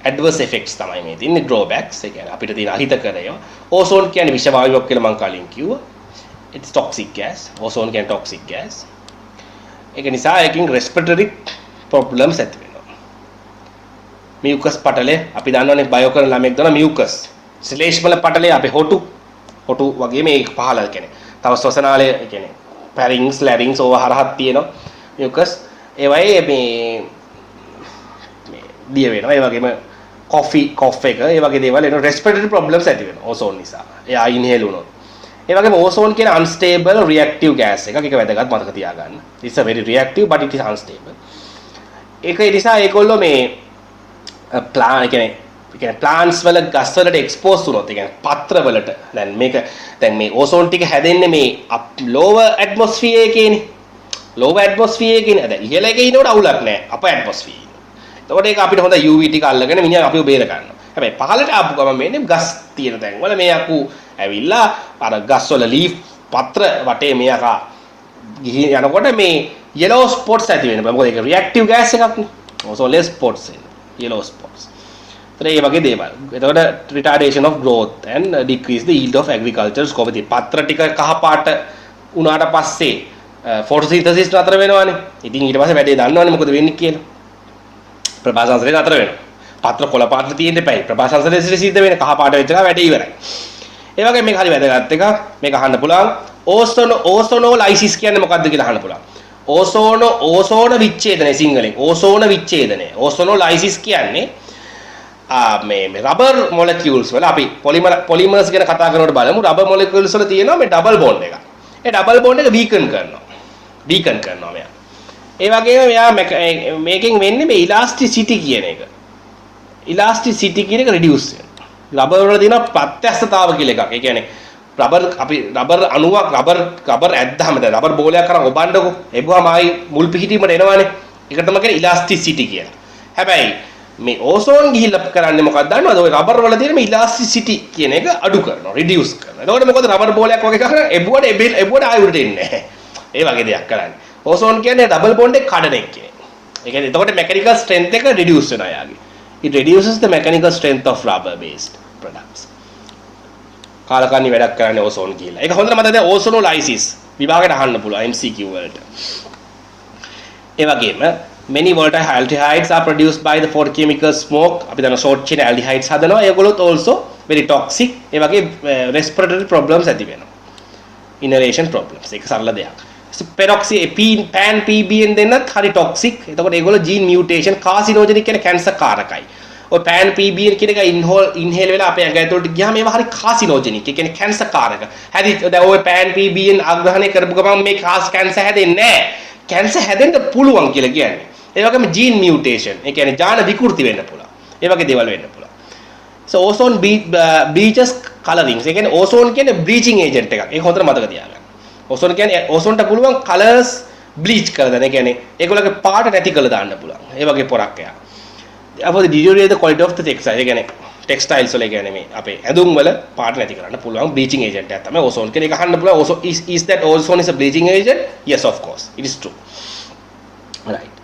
adverse effects තමයි මේ තියෙන්නේ drawbacks ඒ කියන්නේ අපිට තියෙන අහිතකරය ozone කියන්නේ විෂ වායුවක් කියලා මම කලින් කිව්වා it's toxic gas ozone කියන්නේ toxic gas ඒක නිසා ඒකින් respiratory problems ඇති වෙනවා mucus පටලය අපි දන්නවනේ බයෝ කරන ළමෙක් දන්නවා mucus ශ්ලේෂ්මල පටලය අපේ හොටු වගේ මේ පහළ කියන්නේ තව ශ්වසනාලය කියන්නේ pharynx larynx ඕවා හරහක් තියෙනවා mucus ඒ වගේ මේ දිය වෙනවා ඒ වගේම cough එක ඒ වගේ දේවල් එන respiratory problems ඇති වෙනවා ozone නිසා එයා inhale වුණොත් ඒ වගේම ozone කියන unstable reactive gas එකක් ඒක වැදගත් මතක තියාගන්න it's a very reactive but it is unstable ඒක නිසා ඒගොල්ලෝ මේ plant කියන්නේ plants වල ගස් වලට expose වුණොත් ඒ කියන්නේ පත්‍ර වලට දැන් මේ ozone ටික හැදෙන්නේ මේ lower atmosphere එකේනේ lower atmosphere එකේනේ දැන් ඉහළ එකේ ඉනකොට අවුලක් නැහැ upper atmosphere එතකොට ඒක අපිට හොඳ UV ටික අල්ලගෙන මිනිහා අපිව බේර ගන්නවා. හැබැයි පහළට ආපු ගමන් මේනේ ගස් තියෙන තැන් වල මේ යකු ඇවිල්ලා අර ගස් වල ලීෆ් පත්‍ර වටේ මේ යකා ගිහින් යනකොට මේ yellow spots ඇති වෙනවා. මොකද ඒක reactive gas එකක් නේ. also less spots එන්නේ. yellow spots. ඒතර ඒ වගේ දේවල්. එතකොට retardation of growth and decrease the yield of agriculture scope. පත්‍ර ටික කහ පාට උනාට පස්සේ photosynthesis නතර වෙනවානේ. ඉතින් ඊට පස්සේ වැඩේ දන්නවනේ මොකද වෙන්නේ කියලා. ප්‍රභාසංශරේ නතර වෙනවා. පත්‍ර කොළ පාට තියෙන්න එපයි. ප්‍රභාසංශරේ සිද්ධ වෙන්නේ කහ පාට වෙච්ච එක වැඩේ ඉවරයි. ඒ වගේ මේක හරි වැදගත් එකක්. මේක අහන්න පුළුවන්. ඕසෝනෝලයිසිස් කියන්නේ මොකක්ද කියලා අහන්න පුළුවන්. ඕසෝන විච්ඡේදනය සිංහලෙන්. ඕසෝන විච්ඡේදනය. ඕසෝනෝලයිසිස් කියන්නේ මේ රබර් මොලිකියුල්ස් වල අපි පොලිමර්ස් ගැන කතා කරනකොට බලමු රබර් මොලිකියුල්ස් වල තියෙනවා මේ ඩබල් බොන්ඩ් එකක්. ඒ ඩබල් බොන්ඩ් එක වීකන් කරනවා. මෙයා. ඒ වගේම මෙයා මේකෙන් වෙන්නේ මේ ඉලාස්ටිසිටි කියන එක. ඉලාස්ටිසිටි කියන එක රිඩියුස් වෙනවා. රබර් වල තියෙන ප්‍රත්‍යස්ථතාව කියලා එකක්. ඒ කියන්නේ රබර් අණුවක් රබර් ඇද්දාම දැන් රබර් බෝලයක් කරන් ඔබන්නකො. එබුවාම ආයි මුල් පිහිටීමට එනවනේ. ඒක තමයි කියන්නේ ඉලාස්ටිසිටි කියලා. හැබැයි මේ ඕසෝන් ගිහිල්ලා කරන්නේ මොකක්ද දන්නවද? ඔය රබර් වල තියෙන මේ ඉලාස්ටිසිටි කියන එක අඩු කරනවා, රිඩියුස් කරනවා. එතකොට මොකද රබර් බෝලයක් වගේ කරන එබුවට ආයි උඩට එන්නේ නැහැ. ඒ වගේ දෙයක් කරන්නේ. ඕසෝන් කියන්නේ ඩබල් බොන්ඩ් එක කඩන එක කියන්නේ. ඒ කියන්නේ එතකොට mechanical strength එක reduce වෙනවා යාගේ. It reduces the mechanical strength of rubber based products. කාලකන්ණි වැඩක් කරන්නේ ඕසෝන් කියලා. ඒක හොඳට මතක තියාගන්න ඕසෝනෝලයිසිස් විභාගයට අහන්න පුළුවන් MCQ වලට. ඒ වගේම many volatile aldehydes are produced by the photochemical smoke. අපි දන්න short chain aldehydes හදනවා. ඒගොල්ලොත් also very toxic. ඒ වගේ respiratory problems ඇති වෙනවා. Inhalation problems. ඒක සරල දෙයක්. peroxy pan PBN දෙන්නත් හරි toxic. එතකොට ඒගොල්ලෝ gene mutation carcinogenic කියන cancer කාරකයි. ඔය pan PBN කියන එක inhale වෙලා අපේ ඇඟ ඇතුළට ගියාම ඒවා හරි carcinogenic. ඒ කියන්නේ cancer කාරක. හරි දැන් ඔය pan PBN ආග්‍රහණය කරපු ගමන් මේ cancer හැදෙන්නේ නැහැ. cancer හැදෙන්න පුළුවන් කියලා කියන්නේ. ඒ වගේම gene mutation. ඒ කියන්නේ ජාන විකෘති වෙන්න පුළුවන්. ඒ වගේ දේවල් වෙන්න පුළුවන්. So ozone bleaches colorings. ඒ කියන්නේ ozone කියන්නේ bleaching agent එකක්. ඒක හොඳට මතක තියාගන්න. ozone කියන්නේ ozone ට පුළුවන් colors bleach කරලා දාන්න. ඒ කියන්නේ ඒගොල්ලෝගේ පාට නැති කරලා දාන්න පුළුවන්. ඒ වගේ පොරක් එයා. අපෝද deteriorate the quality of the textile. ඒ කියන්නේ textiles වල කියන්නේ මේ අපේ ඇඳුම් වල පාට නැති කරන්න පුළුවන් bleaching agent එකක් තමයි ozone කියන එක අහන්න පුළුවන්. ozone is that ozone is a bleaching agent? Yes, of course. It is true. Right.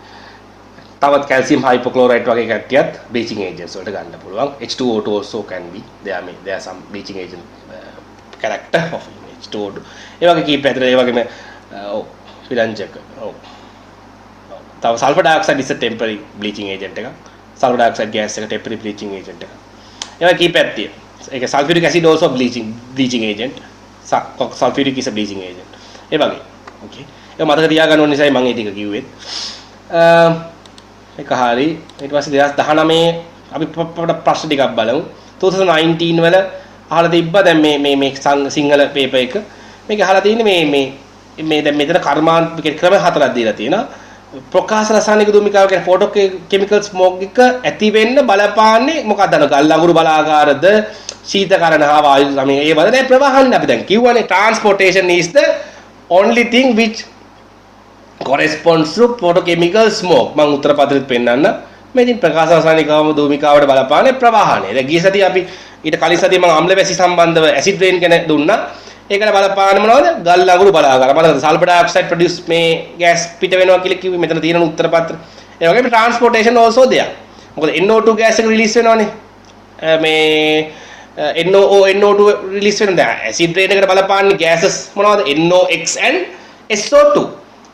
තවත් calcium hypochlorite වගේ කට්ටියත් bleaching agents වලට ගන්න පුළුවන්. H2O2 also can be. There are some bleaching agent character of H2O2. ඒ වගේ කීප ඇතර ඒ වගේම විරංජක. තව sulfur dioxide is a temporary bleaching agent එකක්. sulfur dioxide gas එක temporary bleaching agent එකක්. ඒ වගේ කීප ඇත්තිය. ඒක sulfuric acid also bleaching agent. Sulfuric is a bleaching agent. ඒ වගේ. Okay. ඒක මතක තියාගන්න ඕන නිසායි මම ඒ ටික කිව්වේ. ඒක හරි. ඊට පස්සේ 2019 අපි ප්‍රශ්න ටිකක් බලමු. 2019 වල අහලා තිබ්බා දැන් මේ සිංහල පේපර් එක. මේක අහලා තියෙන්නේ මේ දැන් මෙතන කර්මාන්ත ක්‍රම හතරක් දීලා තියෙනවා. ප්‍රකාශ රසායනික දුමිකාව කියන්නේ ෆොටෝ කෙමිකල් ස්මෝක් එක ඇති වෙන්න බලපාන්නේ මොකක්ද? ගල් අඟුරු බලාගාරද ශීතකරණ හා වායු සමය ඒ වල නෑ ප්‍රවාහන්නේ අපි දැන් කිව්වනේ transportation is the only thing which corresponds to photochemical smoke. මම උත්තර පත්‍රෙත් පෙන්නන්න. මේ ඉතින් ප්‍රකාශ රසායනිකවම දුමිකාවට බලපාන්නේ ප්‍රවාහණය. දැන් ගිය සතියේ අපි ඊට කලින් සතියේ මම අම්ල වැසි සම්බන්ධව ඇසිඩ් රේන් ගැන දුන්නා. ඒකට බලපාන්නේ මොනවද? ගල් අඟුරු බලාගාර. බලන්න සල්ෆර් ඩයොක්සයිඩ් ප්‍රොඩියුස් මේ ගෑස් පිට වෙනවා කියලා කිව්වේ. මෙතන තියෙන උත්තර පත්‍රය. ඒ වගේම transportation also there. මොකද NO2 ගෑස් එක රිලීස් වෙනවනේ. මේ NO2 රිලීස් වෙන දැන් ඇසිඩ් රේන් එකට බලපාන්නේ ගෑසස් මොනවද? NOx and SO2.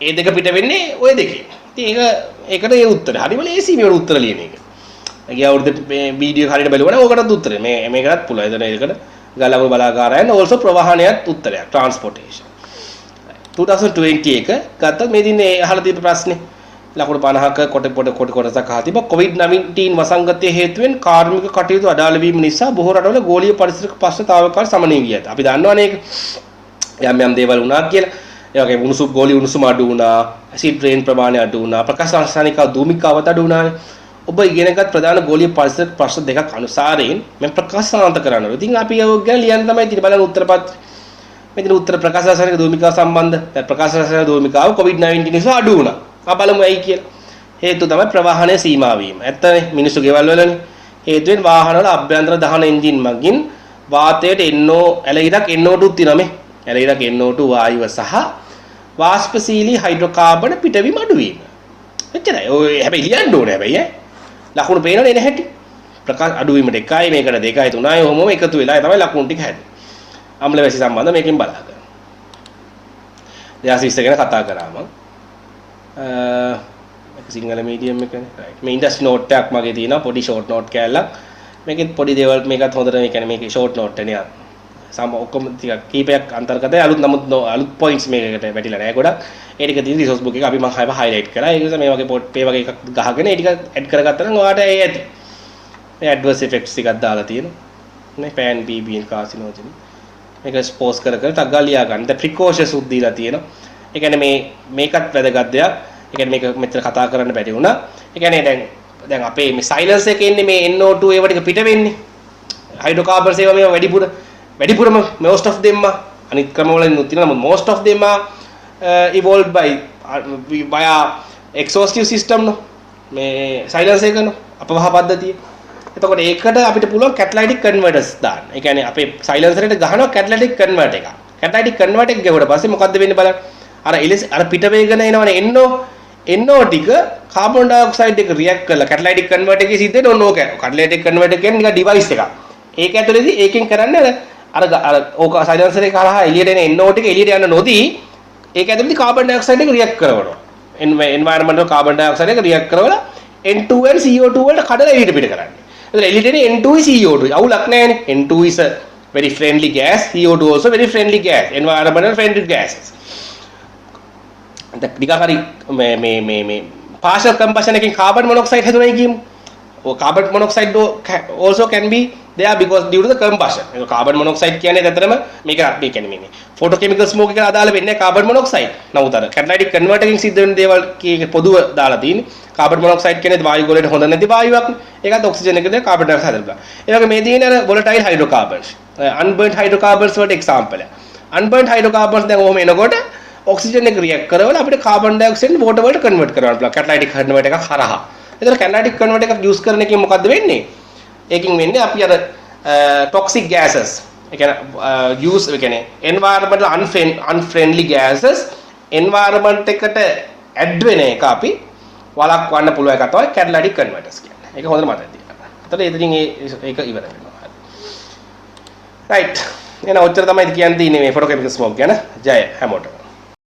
ඒ දෙක පිට වෙන්නේ ওই දෙකේ. ඉතින් ඒකට ඒ උත්තරය. හරිම ලේසි මේ උත්තර ලියන එක. ගිය අවුරුද්දේ මේ වීඩියෝ හරියට බලුවනම් ඕකටත් උත්තරේ. මේකටත් පුළුවන්. එතන ඒකට ගලවුරු බලාගාරයන් also ප්‍රවාහණයත් උත්තරයක් transportation. 2020 එක ගත්තත් මේ දිනේ අහලා තියෙන ප්‍රශ්නේ ලකුණු 50ක කොට කොටසක් අහලා තිබ්බා. COVID-19 වසංගතයේ හේතුවෙන් කාර්මික කටයුතු අඩාල වීම නිසා බොහෝ රටවල ගෝලීය පරිසරික ප්‍රශ්න තාවකාලික සමනය විය හැකියි. අපි දන්නවනේ ඒක. යම් දේවල් වුණා කියලා. ඒ වගේ ගෝලීය උණුසුම අඩු වුණා, ඇසිඩ් රේන් ප්‍රමාණය අඩු වුණා, ප්‍රකාශ රසායනික දුමිකාවත් අඩු වුණානේ. ඔබ ඉගෙනගත් ප්‍රධාන ගෝලීය පරිසර ප්‍රශ්න දෙකක් අනුසාරයෙන් මම ප්‍රකාශනාන්ත කරනවා. ඉතින් අපි ඒක ගැන ලියන්න තමයි ඉතින් බලන්න උත්තර පත්‍රය. මෙතන උත්තර ප්‍රකාශ රසායනික දුමිකාව සම්බන්ධ. දැන් ප්‍රකාශ රසායනික දුමිකාව COVID-19 නිසා අඩු වුණා. අපි බලමු ඇයි කියලා. හේතු තමයි ප්‍රවාහනය සීමා වීම. ඇත්තනේ මිනිස්සු ගෙවල් වලනේ. හේතුවෙන් වාහන වල අභ්‍යන්තර දහන එන්ජින් මගින් වාතයට NO ඇලයිරක් NO2 තියෙනවා මේ. ඇලයිරක් NO2 වායුව සහ වාෂ්පශීලී හයිඩ්‍රෝකාබන පිටවීම අඩු වීම. එච්චරයි. ඔය හැබැයි ලියන්න ඕනේ හැබැයි ඈ. ලකුණු පේනවනේ එන හැටි. ප්‍රකාශ අඩු වීමට 1යි මේකට 2යි 3යි ඔහොමම එකතු වෙලා තමයි ලකුණු ටික හැදෙන්නේ. අම්ල වැසි සම්බන්ධ මේකෙන් බලා ගන්න. 2020 ගැන කතා කරා මම. මේක සිංහල මීඩියම් එකනේ. රයිට්. මේ ඉන්ඩස්ට්‍රි නෝට් එකක් මගේ තියෙනවා පොඩි ෂෝට් නෝට් කෑල්ලක්. මේකෙත් පොඩි දේවල් මේකත් හොඳට මේ කියන්නේ මේකේ ෂෝට් නෝට් එකනේ. ඔක්කොම ටිකක් කීපයක් අන්තර්ගතයි අලුත් නමුත් අලුත් පොයින්ට්ස් මේකට වැටිලා නැහැ ගොඩක්. ඒ ටික තියෙන රිසෝස් බුක් එක අපි මම හයිලයිට් කරා. ඒ නිසා මේ වගේ පේ වගේ එකක් ගහගෙන ඒ ටික ඇඩ් කරගත්තා නම් ඔයාලට ඒ ඇති. මේ ඇඩ්වර්ස් ඉෆෙක්ට්ස් ටිකක් දාලා තියෙනවා. මේ පෑන් BBN කාසිනෝජන්. මේක ස්පෝස් කර ටක් ගාලා ලියා ගන්න. දැන් ප්‍රිකෝෂන්ස් උත් දීලා තියෙනවා. ඒ කියන්නේ මේකත් වැදගත් දෙයක්. ඒ කියන්නේ මේක මෙච්චර කතා කරන්න බැරි වුණා. ඒ කියන්නේ දැන් අපේ මේ සයිලන්ස් එකේ ඉන්නේ මේ NO2 ඒවා ටික පිට වෙන්නේ. හයිඩ්‍රෝකාබන්ස් ඒවා මේවා වැඩිපුරම most of them අනිත් ක්‍රම වලින් නුත් තියෙනවා නමුත් most of them are evolved by via exhaustive system no මේ silence එක no අපවහ පද්ධතිය. එතකොට ඒකට අපිට පුළුවන් catalytic converters දාන්න. ඒ කියන්නේ අපේ silencer එකට ගහනවා catalytic converter එක. catalytic converter එක ගහුවට පස්සේ මොකද්ද වෙන්නේ බලන්න. අර පිට වේගන එනවනේ NO ටික carbon dioxide එක react කරලා catalytic converter එකේ සිද්ධ වෙන ඕක. catalytic converter කියන්නේ නිකන් device එකක්. ඒක ඇතුළේදී ඒකෙන් කරන්නේ අර ඕක සයිලන්සර් එක කරා එළියට එන NO ටික එළියට යන්න නොදී ඒක ඇතුළේදී කාබන් ඩයොක්සයිඩ් එක රියැක්ට් කරනවා. එන්වයරන්මන්ටල් කාබන් ඩයොක්සයිඩ් එක රියැක්ට් කරවලා N2 CO2 වලට කඩලා එළියට පිට කරන්නේ. එතන එළියට එන N2 CO2 අවුලක් නැහැනේ. N2 is a very friendly gas, CO2 also very friendly gas, environmental friendly gases. ටිකක් හරි මේ partial combustion එකකින් carbon monoxide හැදුනයි කියමු. or carbon monoxide also can be there because due to the combustion. ඒක carbon monoxide කියන්නේ ඇත්තටම මේක කියන්නේ මේ photochemical smoke එකට අදාළ වෙන්නේ carbon monoxide. නමුත් අර catalytic converter එකකින් සිද්ධ වෙන දේවල් කීක පොදුව දාලා තියෙන්නේ. carbon monoxide කියන්නේ වායු ගොඩේට හොඳ නැති වායුවක්. ඒකත් oxygen එකද carbon dioxide හදලා. ඒ වගේ මේ තියෙන අර volatile hydrocarbons. unburnt hydrocarbons වලට example එක. unburnt hydrocarbons දැන් ඔහොම එනකොට oxygen එක react කරවලා අපිට carbon dioxide water වලට convert කරන්න පුළුවන් catalytic converter එකක් හරහා. එතන catalytic converter එකක් use කරන එකෙන් මොකද්ද වෙන්නේ? ඒකෙන් වෙන්නේ අපි අර toxic gases ඒ කියන්නේ use ඒ කියන්නේ environmental unfriendly gases environment එකට add වෙන එක අපි වළක්වන්න පුළුවන් එක තමයි catalytic converters කියන්නේ. ඒක හොඳට මතක තියාගන්න. එතකොට එතනින් ඒක ඉවර වෙනවා. right. එහෙනම් ඔච්චර තමයි කියන්න තියෙන්නේ මේ photochemical smoke ගැන. ජය හැමෝටම.